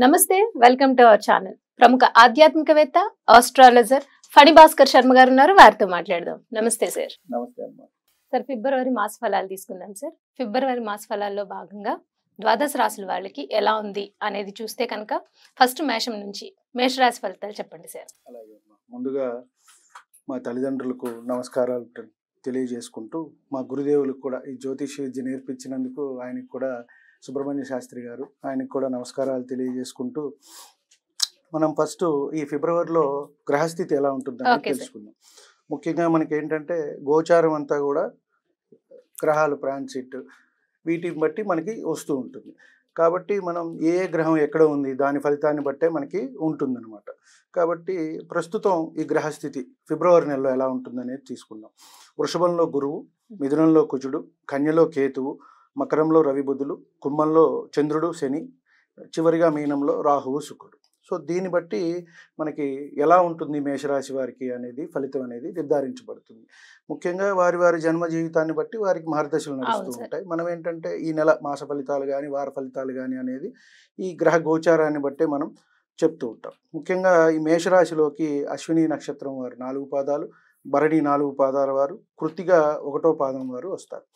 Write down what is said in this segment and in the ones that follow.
నమస్తే, welcome to our channel. ప్రముఖ ఆధ్యాత్మికవేత్త, ఆస్ట్రాలజర్ ఫణి భాస్కర్ శర్మ గారు ఉన్నారు. వారితో మాట్లాడదాం. నమస్తే సార్. నమస్తే అమ్మా. సార్, ఫిబ్రవరి మాస ఫలాలు తీసుకుందాం సార్. ఫిబ్రవరి మాస ఫలాల్లో భాగంగా ద్వాదశ రాశుల వాళ్ళకి ఎలా ఉంది అనేది చూస్తే కనుక ఫస్ట్ మేషం నుంచి మేషరాశి ఫలితాలు చెప్పండి సార్. అలాగే అమ్మా. ముందుగా మా తల్లిదండ్రులకు నమస్కారాలు తెలియజేసుకుంటూ, మా గురుదేవులకు కూడా ఈ జ్యోతిష విద్య నేర్పించినందుకు ఆయనకు కూడా, సుబ్రహ్మణ్య శాస్త్రి గారు, ఆయనకు కూడా నమస్కారాలు తెలియజేసుకుంటూ, మనం ఫస్ట్ ఈ ఫిబ్రవరిలో గ్రహస్థితి ఎలా ఉంటుందని తెలుసుకుందాం. ముఖ్యంగా మనకి ఏంటంటే గోచారం అంతా కూడా గ్రహాలు ట్రాన్సిట్ వీటిని బట్టి మనకి వస్తూ ఉంటుంది. కాబట్టి మనం ఏ గ్రహం ఎక్కడ ఉంది దాని ఫలితాన్ని బట్టే మనకి ఉంటుందన్నమాట. కాబట్టి ప్రస్తుతం ఈ గ్రహస్థితి ఫిబ్రవరి నెలలో ఎలా ఉంటుందనేది తీసుకుందాం. వృషభంలో గురువు, మిథునంలో కుజుడు, కన్యలో కేతువు, మకరంలో రవి బుధులు, కుంభంలో చంద్రుడు శని, చివరిగా మీనంలో రాహువు శుక్రుడు. సో దీన్ని బట్టి మనకి ఎలా ఉంటుంది మేషరాశి వారికి అనేది ఫలితం అనేది నిర్ధారించబడుతుంది. ముఖ్యంగా వారి వారి జన్మ జీవితాన్ని బట్టి వారికి మహర్దశలు నడుస్తూ ఉంటాయి. మనం ఏంటంటే ఈ నెల మాస ఫలితాలు కానీ వార ఫలితాలు కానీ అనేది ఈ గ్రహ గోచారాన్ని బట్టే మనం చెప్తూ ఉంటాం. ముఖ్యంగా ఈ మేషరాశిలోకి అశ్విని నక్షత్రం వారు 4 పాదాలు, భరణి 4 పాదాల వారు, కృత్తిక 1వ పాదం వారు వస్తారు.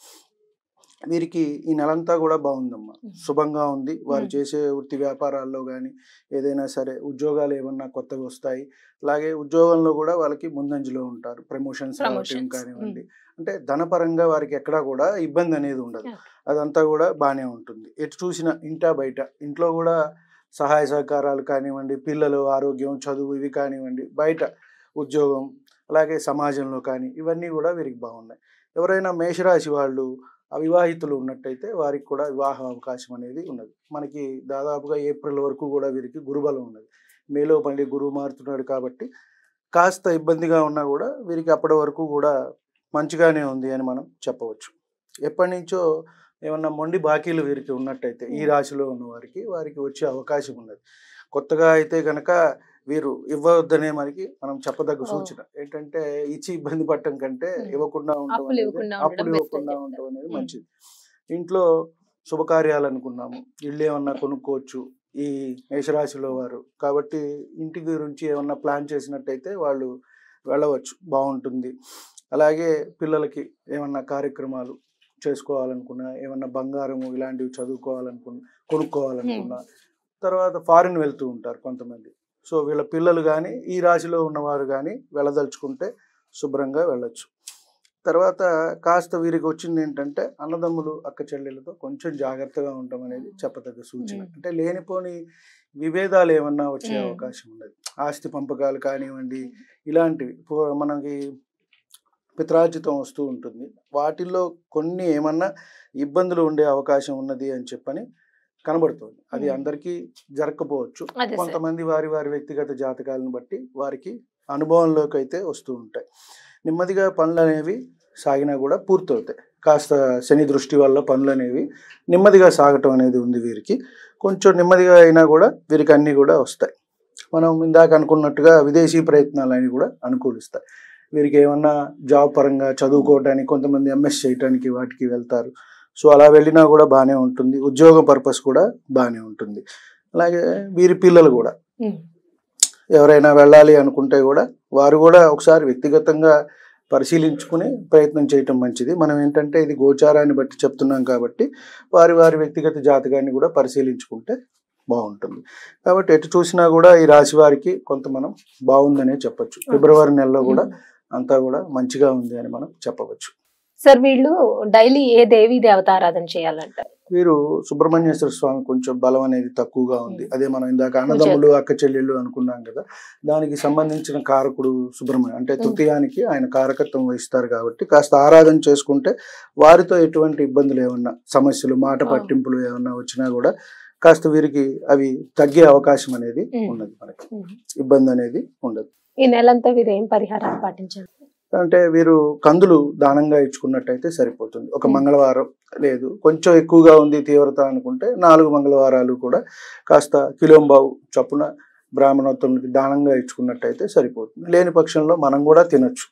వీరికి ఈ నెలంతా కూడా బాగుందమ్మా, శుభంగా ఉంది. వారు చేసే వృత్తి వ్యాపారాల్లో కానీ ఏదైనా సరే ఉద్యోగాలు ఏమన్నా కొత్తగా వస్తాయి. అలాగే ఉద్యోగంలో కూడా వాళ్ళకి ముందంజలో ఉంటారు. ప్రమోషన్స్ కానివ్వండి, అంటే ధనపరంగా వారికి ఎక్కడా కూడా ఇబ్బంది అనేది ఉండదు. అదంతా కూడా బాగానే ఉంటుంది. ఎటు చూసినా ఇంటా బయట, ఇంట్లో కూడా సహాయ సహకారాలు కానివ్వండి, పిల్లలు ఆరోగ్యం, చదువు ఇవి కానివ్వండి, బయట ఉద్యోగం, అలాగే సమాజంలో కానీ ఇవన్నీ కూడా వీరికి బాగున్నాయి. ఎవరైనా మేషరాశి వాళ్ళు అవివాహితులు ఉన్నట్టయితే వారికి కూడా వివాహ అవకాశం అనేది ఉన్నది. మనకి దాదాపుగా ఏప్రిల్ వరకు కూడా వీరికి గురుబలం ఉన్నది. మేలో మళ్ళీ గురువు మారుతున్నాడు కాబట్టి కాస్త ఇబ్బందిగా ఉన్నా కూడా వీరికి అప్పటి వరకు కూడా మంచిగానే ఉంది అని మనం చెప్పవచ్చు. ఎప్పటి నుంచో ఏమన్నా మొండి బాకీలు వీరికి ఉన్నట్టయితే ఈ రాశిలో ఉన్న వారికి వచ్చే అవకాశం ఉన్నది. కొత్తగా అయితే కనుక వీరు ఇవ్వవద్దనే మనకి మనం చెప్పదగ్గ సూచన ఏంటంటే, ఇచ్చి ఇబ్బంది పడటం కంటే ఇవ్వకుండా ఉండటం, అప్పులు ఇవ్వకుండా ఉండటం అనేది మంచిది. ఇంట్లో శుభకార్యాలు అనుకున్నాము, ఇల్లు ఏమన్నా కొనుక్కోవచ్చు ఈ మేషరాశిలో వారు. కాబట్టి ఇంటి గురించి ఏమన్నా ప్లాన్ చేసినట్టయితే వాళ్ళు వెళ్ళవచ్చు, బాగుంటుంది. అలాగే పిల్లలకి ఏమన్నా కార్యక్రమాలు చేసుకోవాలనుకున్నా, ఏమన్నా బంగారము ఇలాంటివి కొనుక్కోవాలనుకున్నా, తర్వాత ఫారిన్ వెళ్తూ ఉంటారు కొంతమంది. సో వీళ్ళ పిల్లలు కానీ ఈ రాశిలో ఉన్నవారు కానీ వెళ్ళదలుచుకుంటే శుభ్రంగా వెళ్ళొచ్చు. తర్వాత కాస్త వీరికి వచ్చింది ఏంటంటే అన్నదమ్ములు అక్క చెల్లెలతో కొంచెం జాగ్రత్తగా ఉండటం అనేది చెప్పదగ్గ సూచన. అంటే లేనిపోని విభేదాలు ఏమన్నా వచ్చే అవకాశం ఉన్నది. ఆస్తి పంపకాలు కానివ్వండి, ఇలాంటివి మనకి పిత్రార్జితం వస్తూ ఉంటుంది. వాటిల్లో కొన్ని ఏమన్నా ఇబ్బందులు ఉండే అవకాశం ఉన్నది అని చెప్పని కనబడుతుంది. అది అందరికీ జరగకపోవచ్చు. కొంతమంది వారి వ్యక్తిగత జాతకాలను బట్టి వారికి అనుభవంలోకి అయితే వస్తూ ఉంటాయి. నెమ్మదిగా పనులు అనేవి సాగినా కూడా పూర్తవుతాయి. కాస్త శని దృష్టి వల్ల పనులు అనేవి నెమ్మదిగా సాగటం అనేది ఉంది వీరికి. కొంచెం నెమ్మదిగా అయినా కూడా వీరికి అన్నీ కూడా వస్తాయి. మనం ఇందాక అనుకున్నట్టుగా విదేశీ ప్రయత్నాలు అని కూడా అనుకూలిస్తాయి. వీరికి ఏమన్నా జాబ్ పరంగా చదువుకోవడానికి కొంతమంది ఎంఎస్ చేయడానికి వాటికి వెళ్తారు. సో అలా వెళ్ళినా కూడా బాగానే ఉంటుంది. ఉద్యోగ పర్పస్ కూడా బాగానే ఉంటుంది. అలాగే వీరి పిల్లలు కూడా ఎవరైనా వెళ్ళాలి అనుకుంటే కూడా వారు కూడా ఒకసారి వ్యక్తిగతంగా పరిశీలించుకుని ప్రయత్నం చేయటం మంచిది. మనం ఏంటంటే ఇది గోచారాన్ని బట్టి చెప్తున్నాం కాబట్టి వారి వ్యక్తిగత జాతకాన్ని కూడా పరిశీలించుకుంటే బాగుంటుంది. కాబట్టి ఎటు చూసినా కూడా ఈ రాశి వారికి కొంత మనం బాగుందనే చెప్పచ్చు. ఫిబ్రవరి నెలలో కూడా అంతా కూడా మంచిగా ఉంది అని మనం చెప్పవచ్చు. సార్, వీళ్ళు డైలీ ఏ దేవీ దేవత ఆరాధన చేయాలంటారు? వీరు సుబ్రహ్మణ్యేశ్వర స్వామి కొంచెం బలం అనేది తక్కువగా ఉంది. అదే మనం ఇందాక అన్నదమ్ములు అక్క చెల్లెళ్ళు అనుకున్నాం కదా, దానికి సంబంధించిన కారకుడు సుబ్రహ్మణ్యం, అంటే తృతీయానికి ఆయన కారకత్వం వహిస్తారు. కాబట్టి కాస్త ఆరాధన చేసుకుంటే వారితో ఎటువంటి ఇబ్బందులు ఏమన్నా, సమస్యలు, మాట పట్టింపులు ఏమన్నా వచ్చినా కూడా కాస్త వీరికి అవి తగ్గే అవకాశం అనేది ఉన్నది. మనకి ఇబ్బంది అనేది ఉండదు. ఈ నెలంతా వీరు ఏం పరిహారాలు పాటించాలి అంటే వీరు కందులు దానంగా ఇచ్చుకున్నట్టయితే సరిపోతుంది. ఒక మంగళవారం, లేదు కొంచెం ఎక్కువగా ఉంది తీవ్రత అనుకుంటే 4 మంగళవారాలు కూడా కాస్త కిలోంబావు చొప్పున బ్రాహ్మణోత్తమునికి దానంగా ఇచ్చుకున్నట్టయితే సరిపోతుంది. లేని పక్షంలో మనం కూడా తినొచ్చు.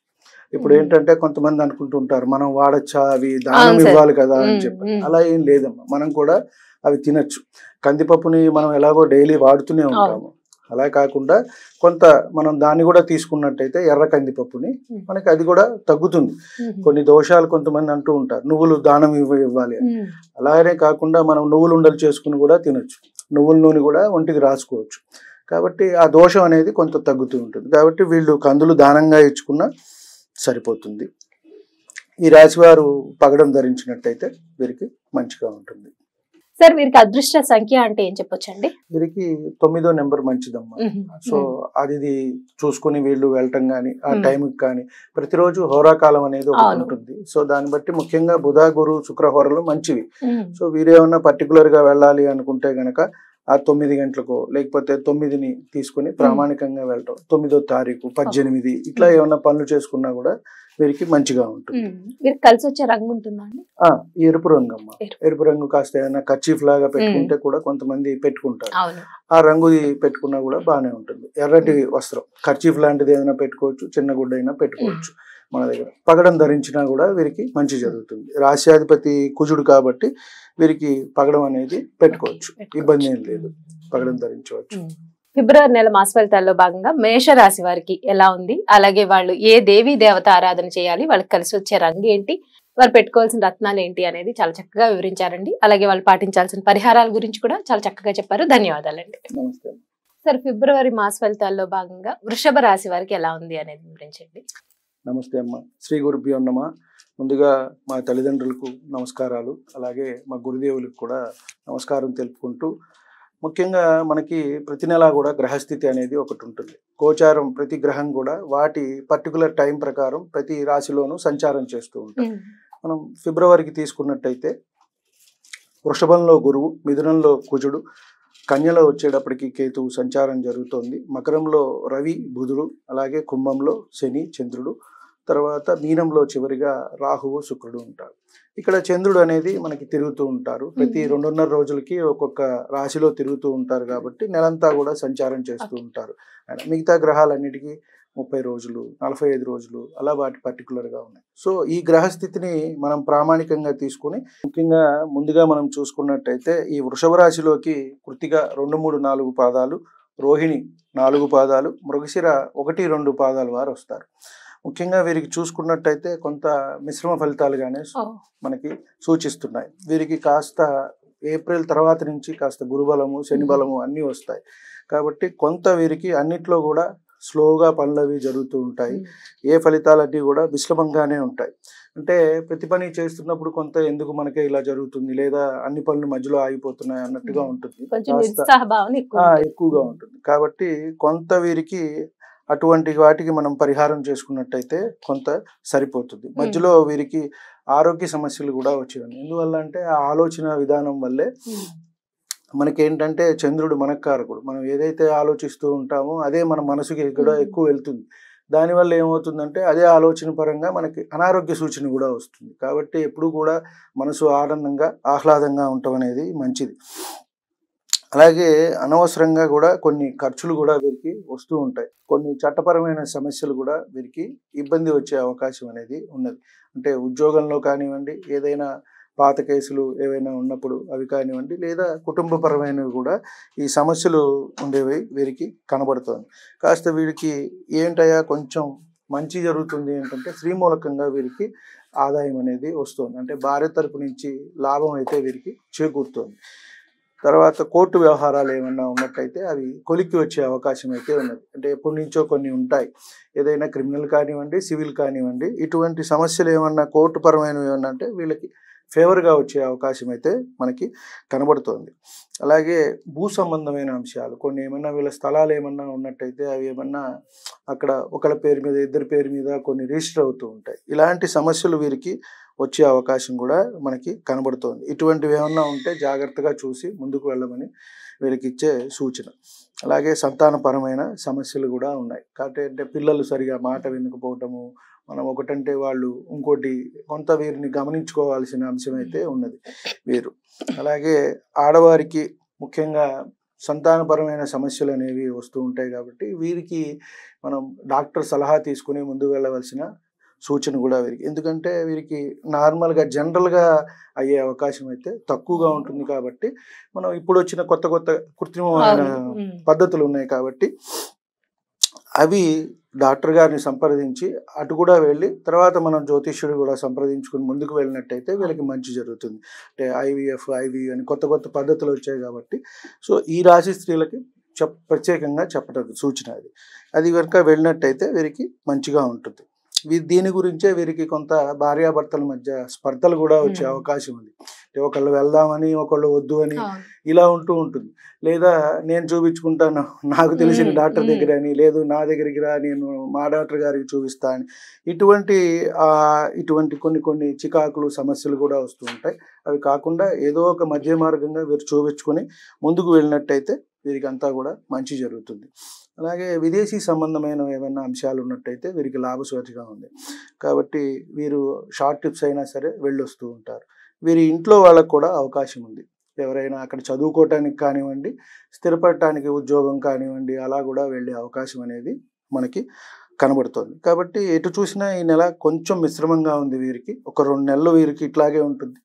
ఇప్పుడు ఏంటంటే కొంతమంది అనుకుంటుంటారు మనం వాడచ్చా, అవి దానం ఇవ్వాలి కదా అని చెప్పి. అలా ఏం లేదమ్మా. మనం కూడా అవి తినచ్చు. కందిపప్పుని మనం ఎలాగో డైలీ వాడుతూనే ఉంటాము, అలా కాకుండా కొంత మనం దాన్ని కూడా తీసుకున్నట్టయితే ఎర్ర కందిపప్పుని మనకి అది కూడా తగ్గుతుంది. కొన్ని దోషాలు కొంతమంది అంటూ ఉంటారు నువ్వులు దానం ఇవ్వాలి అని. అలాగనే కాకుండా మనం నువ్వులు ఉండలు చేసుకుని కూడా తినచ్చు, నువ్వుల నూనె కూడా ఒంటికి రాసుకోవచ్చు. కాబట్టి ఆ దోషం అనేది కొంత తగ్గుతూ ఉంటుంది. కాబట్టి వీళ్ళు కందులు దానంగా ఇచ్చుకున్నా సరిపోతుంది. ఈ రాశి వారు పగడం ధరించినట్టయితే వీరికి మంచిగా ఉంటుంది. సార్ వీరికి అదృష్ట సంఖ్య అంటే ఏం చెప్పొచ్చండి? వీరికి 9వ నెంబర్ మంచిదమ్మా. సో అది చూసుకుని వీళ్ళు వెళ్ళటం కానీ ఆ టైంకి కానీ ప్రతిరోజు హోరాకాలం అనేది ఒకటి ఉంటుంది. సో దాన్ని బట్టి ముఖ్యంగా బుధ గురు శుక్ర హోరలు మంచివి. సో వీరేమన్నా పర్టికులర్ గా వెళ్ళాలి అనుకుంటే గనక ఆ 9 గంటలకు లేకపోతే 9ని తీసుకుని ప్రామాణికంగా వెళ్ళటం, 9వ తారీఖు 18 ఇట్లా ఏమన్నా పనులు చేసుకున్నా కూడా వీరికి మంచిగా ఉంటుంది. వీరికి కలిసి వచ్చే రంగు ఉంటుందా అండి? ఎరుపు రంగు అమ్మ. ఎరుపు రంగు కాస్త ఏదైనా కర్చీఫ్ లాగా పెట్టుకుంటే కూడా కొంతమంది పెట్టుకుంటారు, ఆ రంగు పెట్టుకున్నా కూడా బాగానే ఉంటుంది. ఎర్రటి వస్త్రం కర్చీఫ్ లాంటిది ఏదైనా పెట్టుకోవచ్చు, చిన్న గుడ్డ అయినా పెట్టుకోవచ్చు. మన దగ్గర పగడం ధరించినా కూడా వీరికి మంచి జరుగుతుంది. రాశ్యాధిపతి కుజుడు కాబట్టి వీరికి పగడం అనేది పెట్టుకోవచ్చు, ఇబ్బంది ఏం లేదు, పగడం ధరించవచ్చు. ఫిబ్రవరి నెల మాస ఫలితాల్లో భాగంగా మేషరాశి వారికి ఎలా ఉంది, అలాగే వాళ్ళు ఏ దేవీ దేవత ఆరాధన చేయాలి, వాళ్ళకి కలిసి వచ్చే రంగు ఏంటి, వారు పెట్టుకోవాల్సిన రత్నాలు ఏంటి అనేది చాలా చక్కగా వివరించారండి. అలాగే వాళ్ళు పాటించాల్సిన పరిహారాల గురించి కూడా చాలా చక్కగా చెప్పారు. ధన్యవాదాలండి. నమస్తే. సార్ ఫిబ్రవరి మాస ఫలితాల్లో భాగంగా వృషభ రాశి వారికి ఎలా ఉంది అనేది వివరించండి. నమస్తే అమ్మ. శ్రీ గురుభ్యో నమః. ముందుగా మా తల్లిదండ్రులకు నమస్కారాలు, అలాగే మా గురుదేవులకు కూడా నమస్కారం తెలుపుకుంటూ, ముఖ్యంగా మనకి ప్రతి నెల కూడా గ్రహస్థితి అనేది ఒకటి ఉంటుంది. గోచారం ప్రతి గ్రహం కూడా వాటి పర్టికులర్ టైం ప్రకారం ప్రతి రాశిలోనూ సంచారం చేస్తూ ఉంటాం. మనం ఫిబ్రవరికి తీసుకున్నట్టయితే వృషభంలో గురువు, మిథునంలో కుజుడు, కన్యలో వచ్చేటప్పటికి కేతువు సంచారం జరుగుతోంది, మకరంలో రవి బుధుడు, అలాగే కుంభంలో శని చంద్రుడు, తర్వాత మీనంలో చివరిగా రాహువు శుక్రుడు ఉంటారు. ఇక్కడ చంద్రుడు అనేది మనకి తిరుగుతూ ఉంటారు, ప్రతి 2.5 రోజులకి ఒక్కొక్క రాశిలో తిరుగుతూ ఉంటారు. కాబట్టి నెలంతా కూడా సంచారం చేస్తూ ఉంటారు. మిగతా గ్రహాలన్నిటికీ 30 రోజులు 45 రోజులు అలా వాటి పర్టికులర్గా ఉన్నాయి. సో ఈ గ్రహస్థితిని మనం ప్రామాణికంగా తీసుకుని, ముఖ్యంగా ముందుగా మనం చూసుకున్నట్టయితే ఈ వృషభ రాశిలోకి కృత్తిక 2, 3, 4 పాదాలు, రోహిణి 4 పాదాలు, మృగశిర 1, 2 పాదాలు వారు వస్తారు. ముఖ్యంగా వీరికి చూసుకున్నట్టయితే కొంత మిశ్రమ ఫలితాలుగానే మనకి సూచిస్తున్నాయి. వీరికి కాస్త ఏప్రిల్ తర్వాత నుంచి కాస్త గురుబలము శని బలము అన్నీ వస్తాయి. కాబట్టి కొంత వీరికి అన్నిట్లో కూడా స్లోగా పనులు అవి జరుగుతూ ఉంటాయి. ఏ ఫలితాలన్నీ కూడా మిశ్రమంగానే ఉంటాయి. అంటే ప్రతి పని చేస్తున్నప్పుడు కొంత ఎందుకు మనకే ఇలా జరుగుతుంది, లేదా అన్ని పనులు మధ్యలో ఆగిపోతున్నాయి అన్నట్టుగా ఉంటుంది, ఎక్కువగా ఉంటుంది. కాబట్టి కొంత వీరికి అటువంటి వాటికి మనం పరిహారం చేసుకున్నట్టయితే కొంత సరిపోతుంది. మధ్యలో వీరికి ఆరోగ్య సమస్యలు కూడా వచ్చేవి. ఎందువల్ల అంటే ఆ ఆలోచన విధానం వల్లే మనకేంటంటే చంద్రుడు మనకారకుడు. మనం ఏదైతే ఆలోచిస్తూ ఉంటామో అదే మన మనసుకి కూడా ఎక్కువ వెళ్తుంది. దానివల్ల ఏమవుతుందంటే అదే ఆలోచన పరంగా మనకి అనారోగ్య సూచన కూడా వస్తుంది. కాబట్టి ఎప్పుడు కూడా మనసు ఆనందంగా ఆహ్లాదంగా ఉండటం అనేది మంచిది. అలాగే అనవసరంగా కూడా కొన్ని ఖర్చులు కూడా వీరికి వస్తూ ఉంటాయి. కొన్ని చట్టపరమైన సమస్యలు కూడా వీరికి ఇబ్బంది వచ్చే అవకాశం అనేది ఉన్నది. అంటే ఉద్యోగంలో కానివ్వండి, ఏదైనా పాత కేసులు ఏవైనా ఉన్నప్పుడు అవి కానివ్వండి, లేదా కుటుంబపరమైనవి కూడా ఈ సమస్యలు ఉండేవి వీరికి కనబడుతుంది. కాస్త వీరికి ఏంటయ్యా కొంచెం మంచి జరుగుతుంది ఏంటంటే స్త్రీ మూలకంగా వీరికి ఆదాయం అనేది వస్తుంది. అంటే భార్య తరపు నుంచి లాభం అయితే వీరికి చేకూరుతుంది. తర్వాత కోర్టు వ్యవహారాలు ఏమన్నా ఉన్నట్టయితే అవి కొలిక్కి వచ్చే అవకాశం అయితే ఉన్నది. అంటే ఎప్పటి నుంచో కొన్ని ఉంటాయి, ఏదైనా క్రిమినల్ కానివ్వండి సివిల్ కానివ్వండి, ఇటువంటి సమస్యలు ఏమన్నా కోర్టు పరమైనవి ఏమన్నా అంటే వీళ్ళకి ఫేవర్గా వచ్చే అవకాశం అయితే మనకి కనబడుతోంది. అలాగే భూ సంబంధమైన అంశాలు కొన్ని ఏమన్నా వీళ్ళ స్థలాలు ఏమన్నా ఉన్నట్టయితే అవి ఏమన్నా అక్కడ ఒకళ్ళ పేరు మీద ఇద్దరి పేరు మీద కొన్ని రిజిస్టర్ అవుతూ ఉంటాయి. ఇలాంటి సమస్యలు వీరికి వచ్చే అవకాశం కూడా మనకి కనబడుతోంది. ఇటువంటివి ఏమన్నా ఉంటే జాగ్రత్తగా చూసి ముందుకు వెళ్ళమని వీరికి ఇచ్చే సూచన. అలాగే సంతానపరమైన సమస్యలు కూడా ఉన్నాయి. కాబట్టి అంటే పిల్లలు సరిగా మాట వినకపోవటము, మనం ఒకటంటే వాళ్ళు ఇంకోటి, కొంత వీరిని గమనించుకోవాల్సిన అంశం అయితే ఉన్నది వీరు. అలాగే ఆడవారికి ముఖ్యంగా సంతానపరమైన సమస్యలు అనేవి వస్తూ ఉంటాయి. కాబట్టి వీరికి మనం డాక్టర్ సలహా తీసుకుని ముందుకు వెళ్ళవలసిన సూచన కూడా వీరికి. ఎందుకంటే వీరికి నార్మల్గా జనరల్గా అయ్యే అవకాశం అయితే తక్కువగా ఉంటుంది కాబట్టి మనం ఇప్పుడు వచ్చిన కొత్త కొత్త కృత్రిమమైన పద్ధతులు ఉన్నాయి కాబట్టి అవి డాక్టర్ గారిని సంప్రదించి అటు కూడా వెళ్ళి తర్వాత మనం జ్యోతిష్యుడు కూడా సంప్రదించుకుని ముందుకు వెళ్ళినట్టయితే వీళ్ళకి మంచి జరుగుతుంది. అంటే ఐవీఎఫ్ అని కొత్త కొత్త పద్ధతులు వచ్చాయి కాబట్టి సో ఈ రాశి స్త్రీలకి ప్రత్యేకంగా చెప్పడం సూచన అది కనుక వెళ్ళినట్టయితే వీరికి మంచిగా ఉంటుంది. దీని గురించే వీరికి కొంత భార్యాభర్తల మధ్య స్పర్ధలు కూడా వచ్చే అవకాశం ఉంది. ఒకళ్ళు వెళ్దామని ఒకళ్ళు వద్దు అని ఇలా ఉంటూ ఉంటుంది. లేదా నేను చూపించుకుంటాను నాకు తెలిసిన డాక్టర్ దగ్గర అని, లేదు నా దగ్గరికి రా నేను మా డాక్టర్ గారికి చూపిస్తా అని, ఇటువంటి కొన్ని చికాకులు సమస్యలు కూడా వస్తూ ఉంటాయి. అవి కాకుండా ఏదో ఒక మధ్య మార్గంగా వీరు చూపించుకొని ముందుకు వెళ్ళినట్టయితే వీరికి అంతా కూడా మంచి జరుగుతుంది. అలాగే విదేశీ సంబంధమైన ఏమైనా అంశాలు ఉన్నట్టయితే వీరికి లాభసాటిగా ఉంది కాబట్టి వీరు షార్ట్ ట్రిప్స్ అయినా సరే వెళ్ళొస్తూ ఉంటారు. వీరి ఇంట్లో వాళ్ళకు కూడా అవకాశం ఉంది. ఎవరైనా అక్కడ చదువుకోవటానికి కానివ్వండి, స్థిరపడటానికి ఉద్యోగం కానివ్వండి, అలా కూడా వెళ్ళే అవకాశం అనేది మనకి కనబడుతుంది. కాబట్టి ఎటు చూసినా ఈ నెల కొంచెం మిశ్రమంగా ఉంది వీరికి. ఒక 2 నెలలు వీరికి ఇట్లాగే ఉంటుంది.